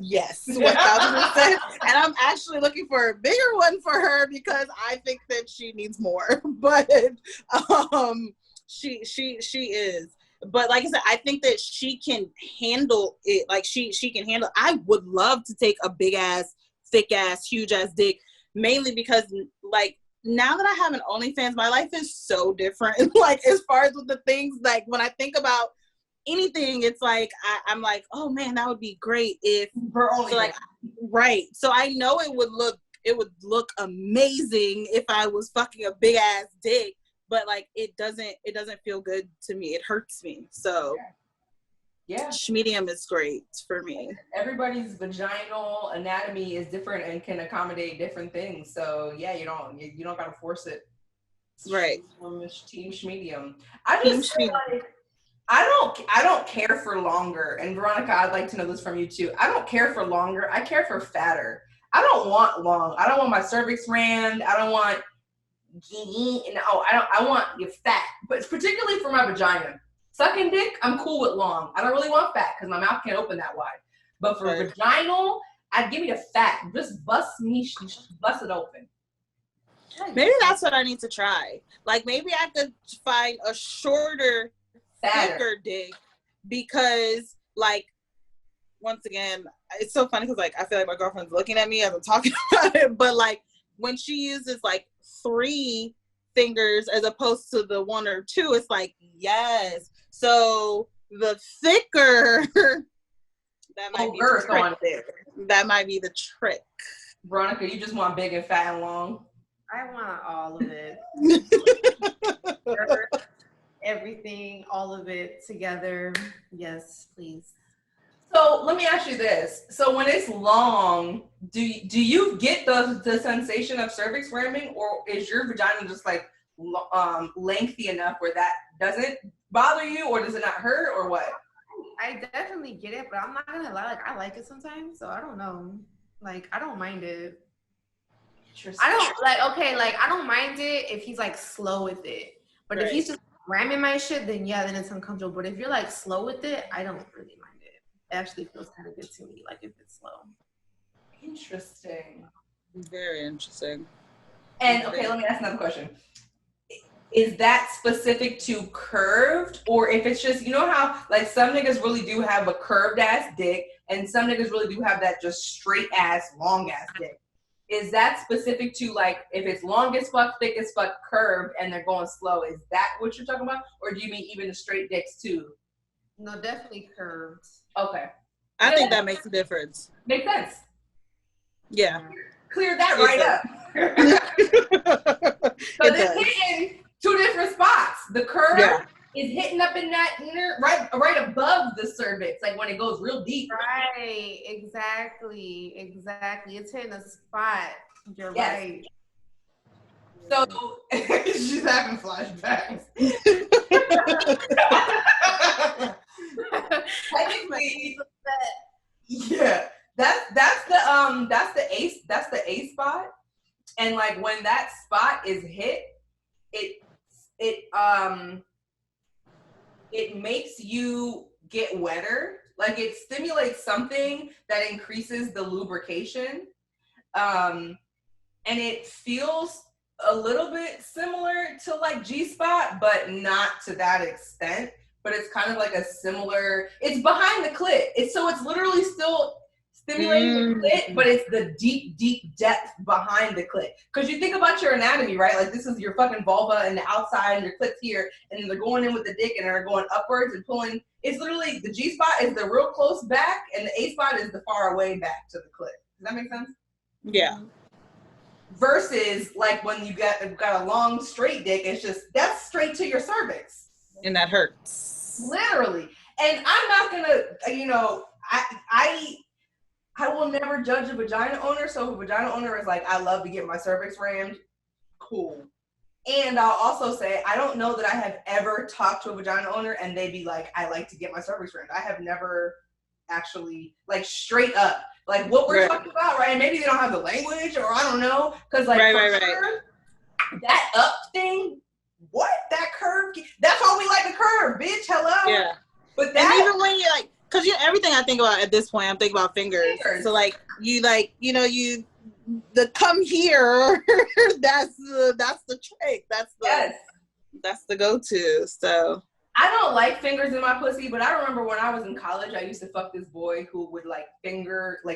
C: Yes, 1000%. And I'm actually looking for a bigger one for her because I think that she needs more. But she is. But like I said, I think that she can handle it. Like she can handle it. I would love to take a big ass, thick ass, huge ass dick, mainly because like now that I have an OnlyFans, my life is so different. Like as far as with the things, like when I think about anything, it's like I'm like, oh man, that would be great if right. So I know it would look amazing if I was fucking a big ass dick, but like it doesn't feel good to me. It hurts me. So yeah, schmedium is great for me. Everybody's
D: vaginal anatomy is different and can accommodate different things. So yeah, you don't gotta force it.
C: Right.
D: Team schmedium. I just feel like I don't care for longer. And Veronica, I'd like to know this from you too. I don't care for longer. I care for fatter. I don't want long. I don't want my cervix rammed. I don't want I want fat. But it's particularly for my vagina. Sucking dick, I'm cool with long. I don't really want fat because my mouth can't open that wide. But for vaginal, I'd give me the fat. Just bust it open.
C: Maybe that's what I need to try. Like maybe I could find a shorter, thicker dick, because like once again, it's so funny because like I feel like my girlfriend's looking at me as I'm talking about it, but like when she uses like 3 fingers as opposed to the 1 or 2, it's like yes. So the thicker that might be the trick. That might be the trick.
D: Veronica, you just want big and fat and long?
B: I want all of it. Everything, all of it together. Yes, please.
D: So let me ask you this. So when it's long, do you get the sensation of cervix ramming, or is your vagina just like lengthy enough where that doesn't bother you, or does it not hurt, or what?
B: I definitely get it, but I'm not gonna lie, like I like it sometimes, so I don't know. Like I don't mind it. I don't I don't mind it if he's like slow with it. But if he's just ramming my shit, then yeah, then it's uncomfortable. But if you're like slow with it, I don't really mind it. It actually feels kind of good to me, like if it's slow.
D: Interesting.
C: Very interesting.
D: And okay, let me ask another question. Is that specific to curved, or if it's just, you know how like some niggas really do have a curved ass dick and some niggas really do have that just straight ass long ass dick? Is that specific to like if it's long as fuck, thick as fuck, curved, and they're going slow? Is that what you're talking about, or do you mean even the straight dicks too?
B: No, definitely curved.
D: Okay,
C: I think that makes a difference.
D: Makes sense.
C: Yeah.
D: Clear that right up. So this hitting two different spots. The curve is hitting up in that inner, right above the cervix, like when it goes real deep.
B: Right, exactly. It's hitting a spot. You're right.
D: So she's having flashbacks. Technically, yeah. That's the A spot, and like when that spot is hit, it makes you get wetter. Like it stimulates something that increases the lubrication, and it feels a little bit similar to like G-spot, but not to that extent. But it's kind of like a similar. It's behind the clit. It's literally still stimulating the clit, but it's the deep depth behind the clit. Because you think about your anatomy, right? Like this is your fucking vulva and the outside, and your clit's here, and then they're going in with the dick and they're going upwards and pulling. It's literally the G spot is the real close back, and the A spot is the far away back to the clit. Does that make sense?
C: Yeah.
D: Versus like when you got a long straight dick, it's just that's straight to your cervix,
C: and that hurts
D: literally. And I'm not gonna, I will never judge a vagina owner. So if a vagina owner is like, I love to get my cervix rammed, cool. And I'll also say, I don't know that I have ever talked to a vagina owner and they'd be like, I like to get my cervix rammed. I have never actually, like, straight up, like what we're talking about, right? And maybe they don't have the language, or I don't know. Because, like, sure, that up thing, what? That curve? That's why we like the curve, bitch. Hello?
C: Yeah.
D: But that,
C: and even when you're like, because everything I think about at this point, I'm thinking about fingers. So like you the come here, that's the trick. That's the go-to. So
D: I don't like fingers in my pussy, but I remember when I was in college, I used to fuck this boy who would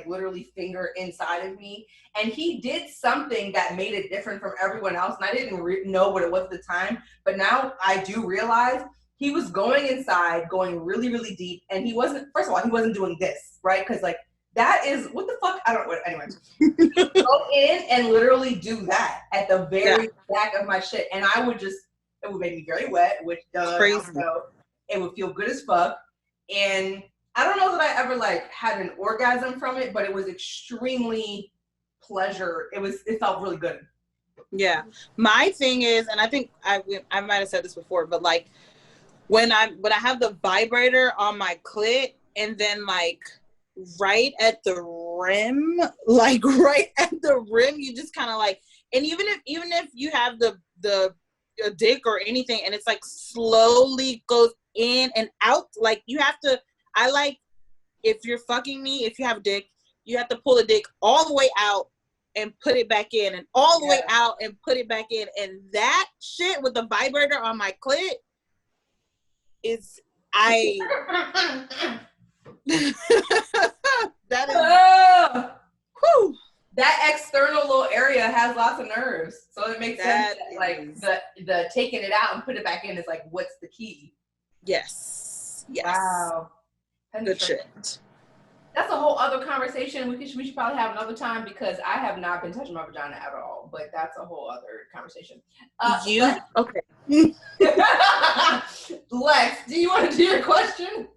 D: literally finger inside of me, and he did something that made it different from everyone else, and I didn't know what it was at the time, but now I do realize. He was going inside, going really, really deep, and he wasn't doing this, right? Because, like, that is, what the fuck? I don't know. Anyway, go in and literally do that at the very back of my shit, and it would make me very wet, which crazy. It would feel good as fuck, and I don't know that I ever, like, had an orgasm from it, but it was extremely pleasure. It felt really good.
C: Yeah. My thing is, and I think I might have said this before, but, like, when I have the vibrator on my clit and then like right at the rim, you just kind of like, and even if you have the dick or anything and it's like slowly goes in and out, like you have to, if you're fucking me, if you have a dick, you have to pull the dick all the way out and put it back in, and all the way out and put it back in, and that shit with the vibrator on my clit
D: that external little area has lots of nerves, so it makes sense that, like, the taking it out and put it back in is like, what's the key?
C: Yes.
D: Wow.
C: Good shit.
D: That's a whole other conversation. We should probably have another time because I have not been touching my vagina at all. But that's a whole other conversation.
C: Okay.
D: Lex, do you want to do your question?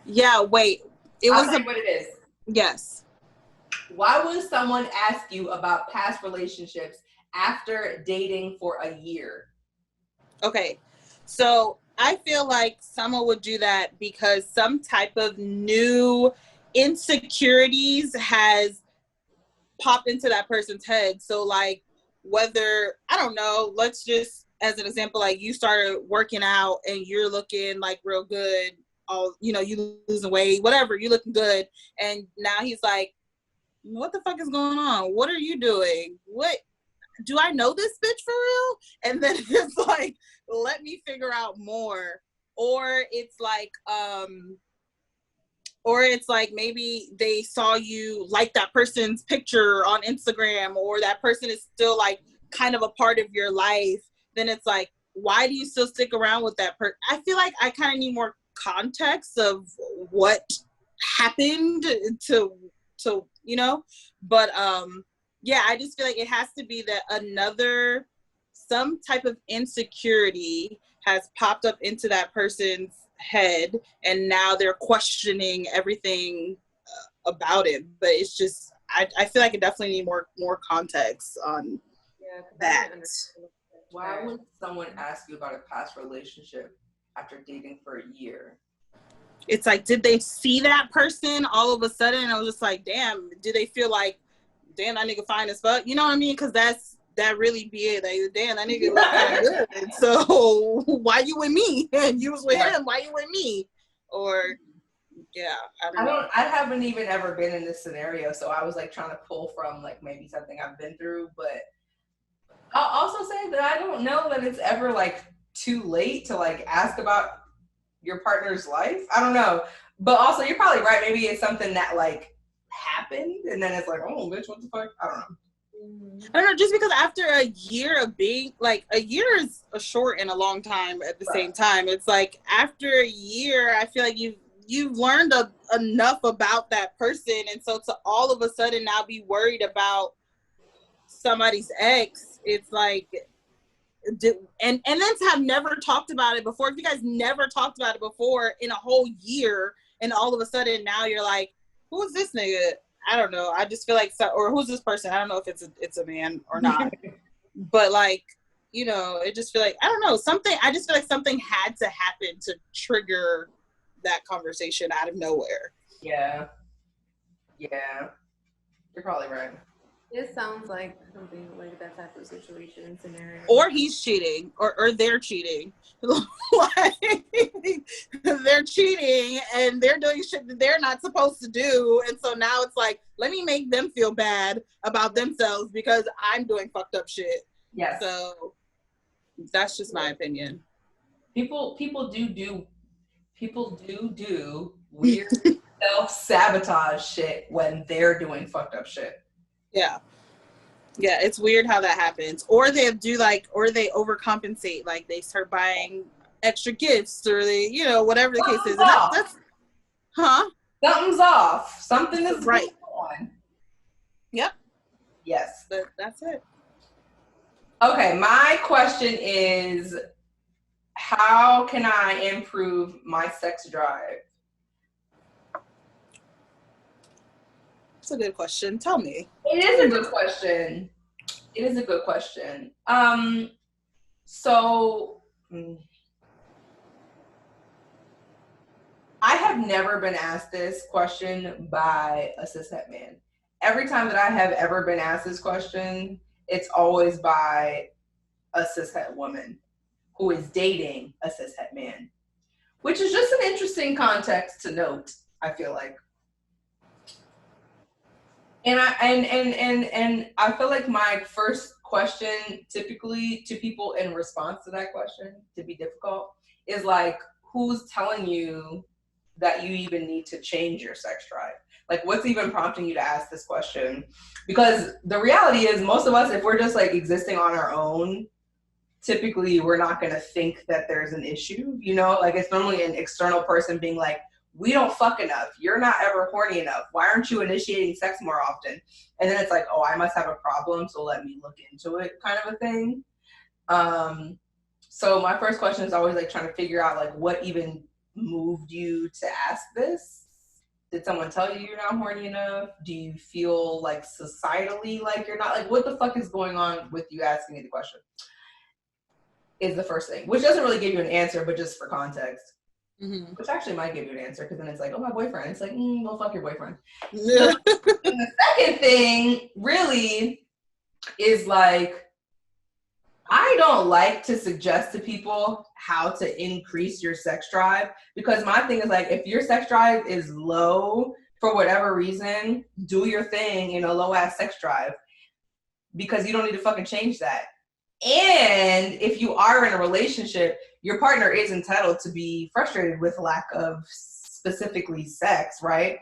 C: Yeah, wait.
D: I'll tell you what it is.
C: Yes.
D: Why would someone ask you about past relationships after dating for a year?
C: Okay. So I feel like someone would do that because some type of new insecurities has popped into that person's head. So like whether, I don't know, let's just, as an example, like you started working out and you're looking like real good, all, you know, you losing weight, whatever, you looking good. And now he's like, what the fuck is going on? What are you doing? What, do I know this bitch for real? And then it's like, let me figure out more. Or it's like maybe they saw you like that person's picture on Instagram, or that person is still like kind of a part of your life. Then it's like, why do you still stick around with that person? I feel like I kind of need more context of what happened to you know, but yeah, I just feel like it has to be that some type of insecurity has popped up into that person's head, and now they're questioning everything about it. But it's just, I feel like I definitely need more context on that.
D: Why would someone ask you about a past relationship after dating for a year?
C: It's like, did they see that person all of a sudden? And I was just like, damn, do they feel like, damn, that nigga fine as fuck? You know what I mean? Because that really be it. Like, damn, that nigga look kind of good. And so why you with me? And you was with him. Why you with me? Or yeah, I don't know.
D: I haven't even ever been in this scenario, so I was like trying to pull from like maybe something I've been through. But I'll also say that I don't know that it's ever like too late to like ask about your partner's life. I don't know. But also you're probably right. Maybe it's something that like happened and then it's like, oh bitch, what the fuck? I don't know.
C: I don't know, just because after a year of being, like, a year is a short and a long time at the same time. It's like, after a year, I feel like you've learned enough about that person, and so to all of a sudden now be worried about somebody's ex, it's like, and then to have never talked about it before, if you guys never talked about it before in a whole year, and all of a sudden now you're like, who is this nigga? I don't know. I just feel like, or who's this person? I don't know if it's a man or not. But like, you know, it just feel like, I don't know, I just feel like something had to happen to trigger that conversation out of nowhere.
D: Yeah. Yeah. You're probably right.
B: It sounds like something like that type of situation and scenario.
C: Or he's cheating, or they're cheating. Like, they're cheating and they're doing shit that they're not supposed to do. And so now it's like, let me make them feel bad about themselves because I'm doing fucked up shit.
D: Yeah.
C: So that's just my opinion.
D: People do weird self-sabotage shit when they're doing fucked up shit.
C: Yeah, it's weird how that happens. Or they overcompensate, like they start buying extra gifts, or they, you know, whatever the case is. That's
D: Something's off. Something is
C: right.
D: on.
C: Yep.
D: Yes.
C: That's it.
D: Okay, my question is, how can I improve my sex drive?
C: That's a good question. Tell me.
D: It is a good question. So I have never been asked this question by a cishet man. Every time that I have ever been asked this question, it's always by a cishet woman who is dating a cishet man, which is just an interesting context to note, I feel like. And I feel like my first question typically to people in response to that question, to be difficult, is like, who's telling you that you even need to change your sex drive? Like, what's even prompting you to ask this question? Because the reality is, most of us, if we're just like existing on our own, typically we're not going to think that there's an issue, you know? Like, it's normally an external person being like, we don't fuck enough. You're not ever horny enough. Why aren't you initiating sex more often? And then it's like, oh, I must have a problem, so let me look into it, kind of a thing. So my first question is always like trying to figure out like what even moved you to ask this. Did someone tell you you're not horny enough? Do you feel like societally like you're not? Like, what the fuck is going on with you asking me the question? Is the first thing, which doesn't really give you an answer, but just for context. Mm-hmm. Which actually might give you an answer, because then it's like, oh, my boyfriend. It's like, well, fuck your boyfriend. And the second thing really is like, I don't like to suggest to people how to increase your sex drive, because my thing is like, if your sex drive is low for whatever reason, do your thing in a low ass sex drive, because you don't need to fucking change that. And if you are in a relationship, your partner is entitled to be frustrated with lack of specifically sex, right?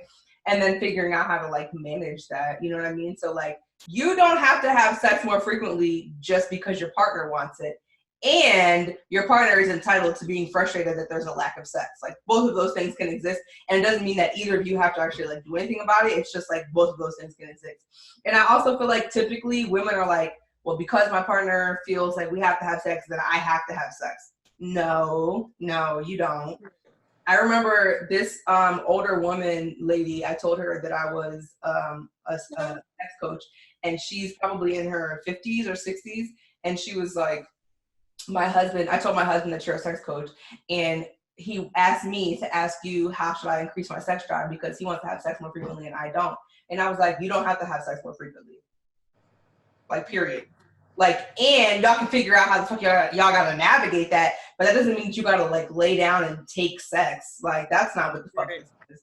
D: And then figuring out how to like manage that, you know what I mean? So like, you don't have to have sex more frequently just because your partner wants it. And your partner is entitled to being frustrated that there's a lack of sex. Like, both of those things can exist. And it doesn't mean that either of you have to actually like do anything about it. It's just like both of those things can exist. And I also feel like typically women are like, well, because my partner feels like we have to have sex, then I have to have sex. No, you don't. I remember this older woman lady, I told her that I was a sex coach, and she's probably in her 50s or 60s. And she was like, I told my husband that you're a sex coach, and he asked me to ask you, how should I increase my sex drive? Because he wants to have sex more frequently and I don't. And I was like, you don't have to have sex more frequently. Like, period. Like, and y'all can figure out how the fuck y'all gotta navigate that, but that doesn't mean that you gotta like lay down and take sex. Like, that's not what the fuck this is.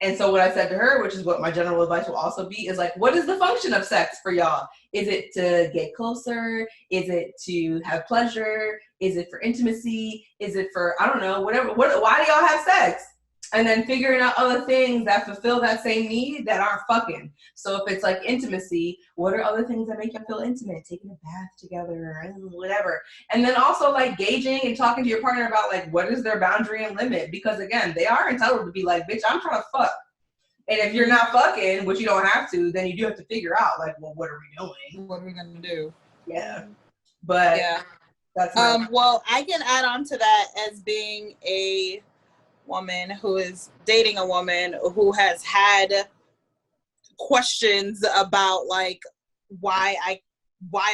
D: And so what I said to her, which is what my general advice will also be, is like, what is the function of sex for y'all? Is it to get closer? Is it to have pleasure? Is it for intimacy? Is it for, I don't know, whatever. Why do y'all have sex? And then figuring out other things that fulfill that same need that aren't fucking. So if it's like intimacy, what are other things that make you feel intimate? Taking a bath together and whatever. And then also like gauging and talking to your partner about like, what is their boundary and limit? Because again, they are entitled to be like, bitch, I'm trying to fuck. And if you're not fucking, which you don't have to, then you do have to figure out like, well, what are we doing?
C: What are we gonna do?
D: Yeah. But
C: yeah.
D: That's
C: well, I can add on to that as being a woman who is dating a woman who has had questions about like why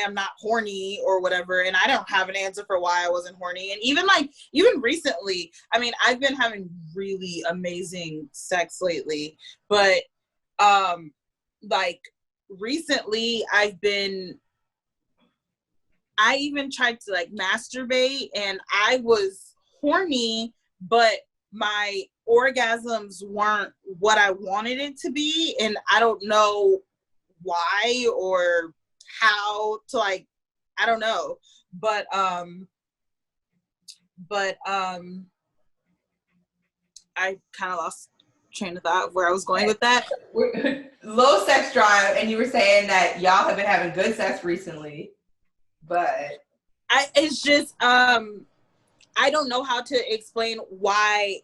C: I'm not horny or whatever, and I don't have an answer for why I wasn't horny. And even recently, I mean, I've been having really amazing sex lately, but like recently I even tried to like masturbate, and I was horny, but my orgasms weren't what I wanted it to be, and I don't know why or how to like, I don't know, but I kind of lost train of thought of where I was going with that.
D: Low sex drive, and you were saying that y'all have been having good sex recently, but
C: it's just I don't know how to explain why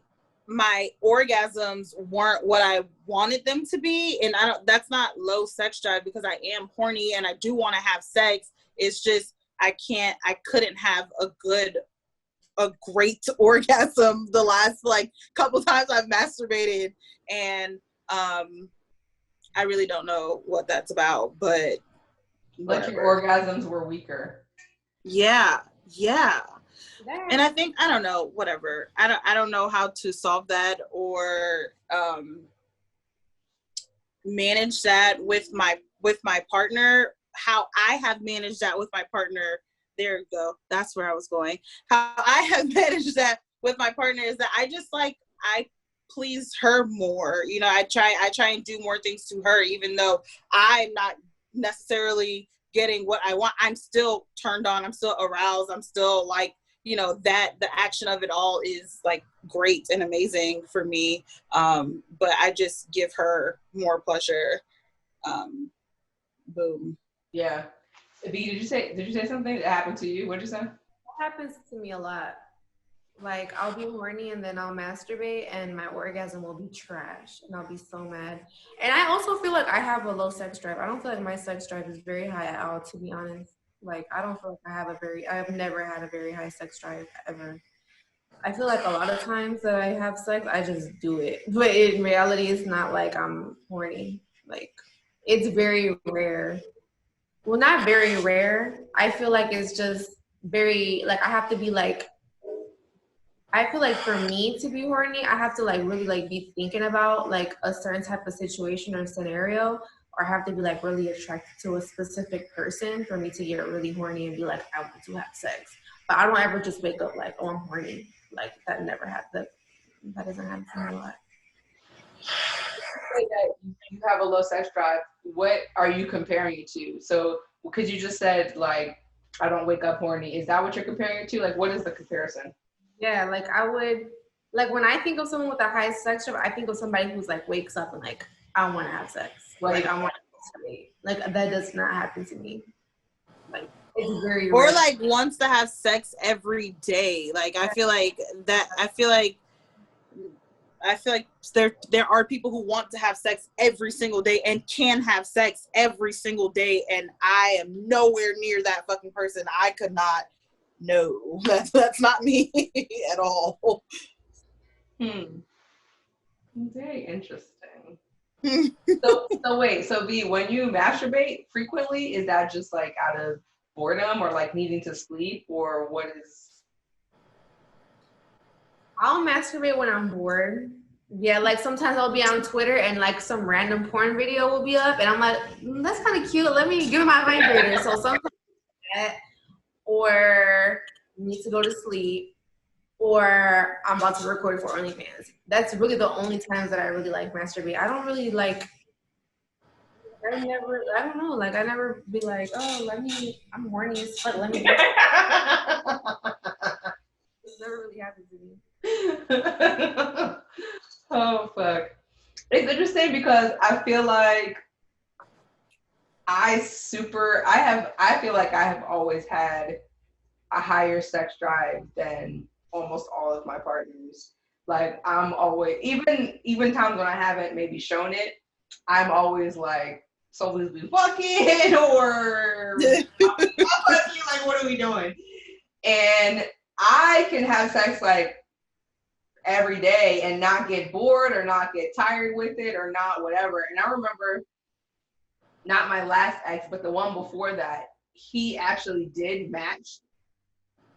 C: my orgasms weren't what I wanted them to be. And that's not low sex drive, because I am horny and I do want to have sex. It's just, I couldn't have a great orgasm the last like couple times I've masturbated. And I really don't know what that's about, but
D: like your orgasms were weaker.
C: Yeah. And I think, I don't know, whatever. I don't know how to solve that or manage that with my partner. How I have managed that with my partner, there you go. That's where I was going. How I have managed that with my partner is that I please her more. You know, I try and do more things to her, even though I'm not necessarily getting what I want. I'm still turned on. I'm still aroused. I'm still like, you know, that the action of it all is like great and amazing for me. But I just give her more pleasure. Boom.
D: Yeah. B, did you say something that happened to you? What'd you say?
B: That happens to me a lot. Like I'll be horny and then I'll masturbate and my orgasm will be trash and I'll be so mad. And I also feel like I have a low sex drive. I don't feel like my sex drive is very high at all, to be honest. Like I don't feel like I have never had a very high sex drive ever. I feel like a lot of times that I have sex, I just do it. But in reality, it's not like I'm horny. Like it's very rare. Well, not very rare. I feel like it's just very, like I have to be like, I feel like for me to be horny, I have to like really like be thinking about like a certain type of situation or scenario, or I have to be like really attracted to a specific person for me to get really horny and be like, I want to have sex. But I don't ever just wake up like, oh, I'm horny. Like that never happens. That doesn't happen to me a lot.
D: Say that you have a low sex drive. What are you comparing it to? So, because you just said like, I don't wake up horny. Is that what you're comparing it to? Like, what is the comparison?
B: Yeah, like I would, like when I think of someone with a high sex drive, I think of somebody who's like wakes up and like, I want to have sex. Like I want to masturbate. Like that does not happen to me. Like it's very
C: Or
B: rare.
C: like wants to have sex every day. Like I feel like that. I feel like there are people who want to have sex every single day and can have sex every single day, and I am nowhere near that fucking person. I could not. No, that's not me at all.
D: Very interesting. So wait, so V, when you masturbate frequently, is that just like out of boredom or like needing to sleep, or what is?
B: I'll masturbate when I'm bored. Yeah, like sometimes I'll be on Twitter and like some random porn video will be up, and I'm like, that's kind of cute. Let me give it my vibrator. So sometimes that, or need to go to sleep, or I'm about to record for OnlyFans. That's really the only times that I really like masturbate. I don't really like. I don't know. Like I never be like, oh, I'm horny as fuck. Let me. It never really happened to me.
D: Oh fuck. It's interesting because I feel like I feel like I have always had a higher sex drive than almost all of my partners. Like I'm always, even times when I haven't maybe shown it, I'm always like, so we fucking or like what are we doing? And I can have sex like every day and not get bored or not get tired with it or not whatever. And I remember not my last ex, but the one before that, he actually did match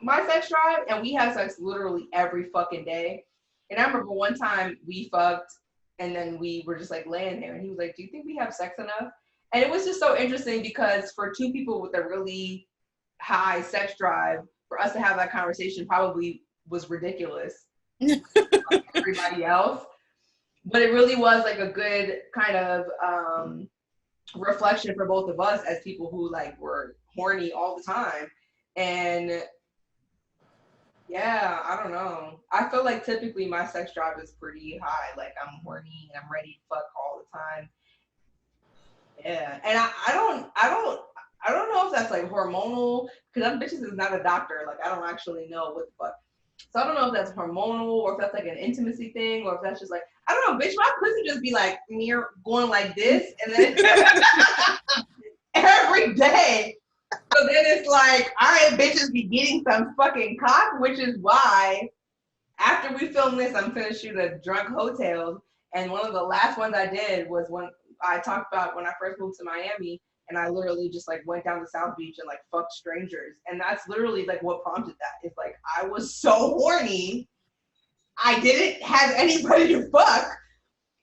D: my sex drive, and we had sex literally every fucking day. And I remember one time we fucked, and then we were just like laying there, and he was like, "Do you think we have sex enough?" And it was just so interesting because for two people with a really high sex drive, for us to have that conversation probably was ridiculous. Everybody else, but it really was like a good kind of reflection for both of us as people who like were horny all the time. And yeah, I don't know. I feel like typically my sex drive is pretty high. Like I'm horny and I'm ready to fuck all the time. Yeah, and I don't know if that's like hormonal because I'm bitches is not a doctor. Like I don't actually know what the fuck. So I don't know if that's hormonal or if that's like an intimacy thing or if that's just like I don't know, bitch. My pussy just be like near going like this and then every day. So then it's like, all right, bitches be getting some fucking cock, which is why after we film this, I'm gonna shoot a drunk hotel. And one of the last ones I did was when I talked about when I first moved to Miami and I literally just like went down to South Beach and like fucked strangers. And that's literally like what prompted that. It's like I was so horny, I didn't have anybody to fuck.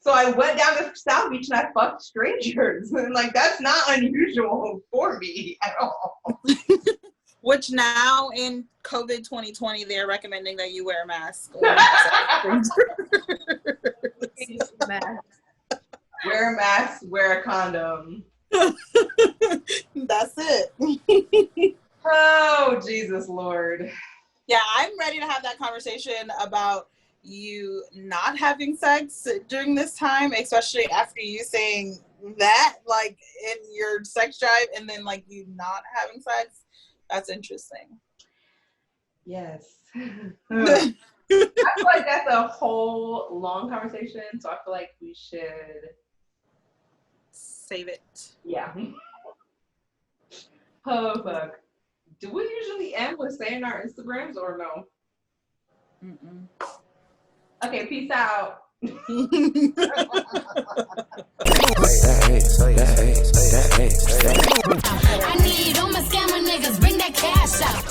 D: So I went down to South Beach and I fucked strangers. And like that's not unusual for me at all.
C: Which now in COVID 2020, they're recommending that you wear a mask.
D: Wear a mask, wear a condom.
C: That's it.
D: Oh, Jesus Lord.
C: Yeah, I'm ready to have that conversation about you not having sex during this time, especially after you saying that, like in your sex drive, and then like you not having sex. That's interesting.
D: Yes. I feel like that's a whole long conversation, so I feel like we should
C: Save it.
D: yeah. Oh fuck. Do we usually end with saying our Instagrams or no?
C: Mm-mm.
D: Okay, peace out.
A: I need all my scammer niggas, bring that cash out.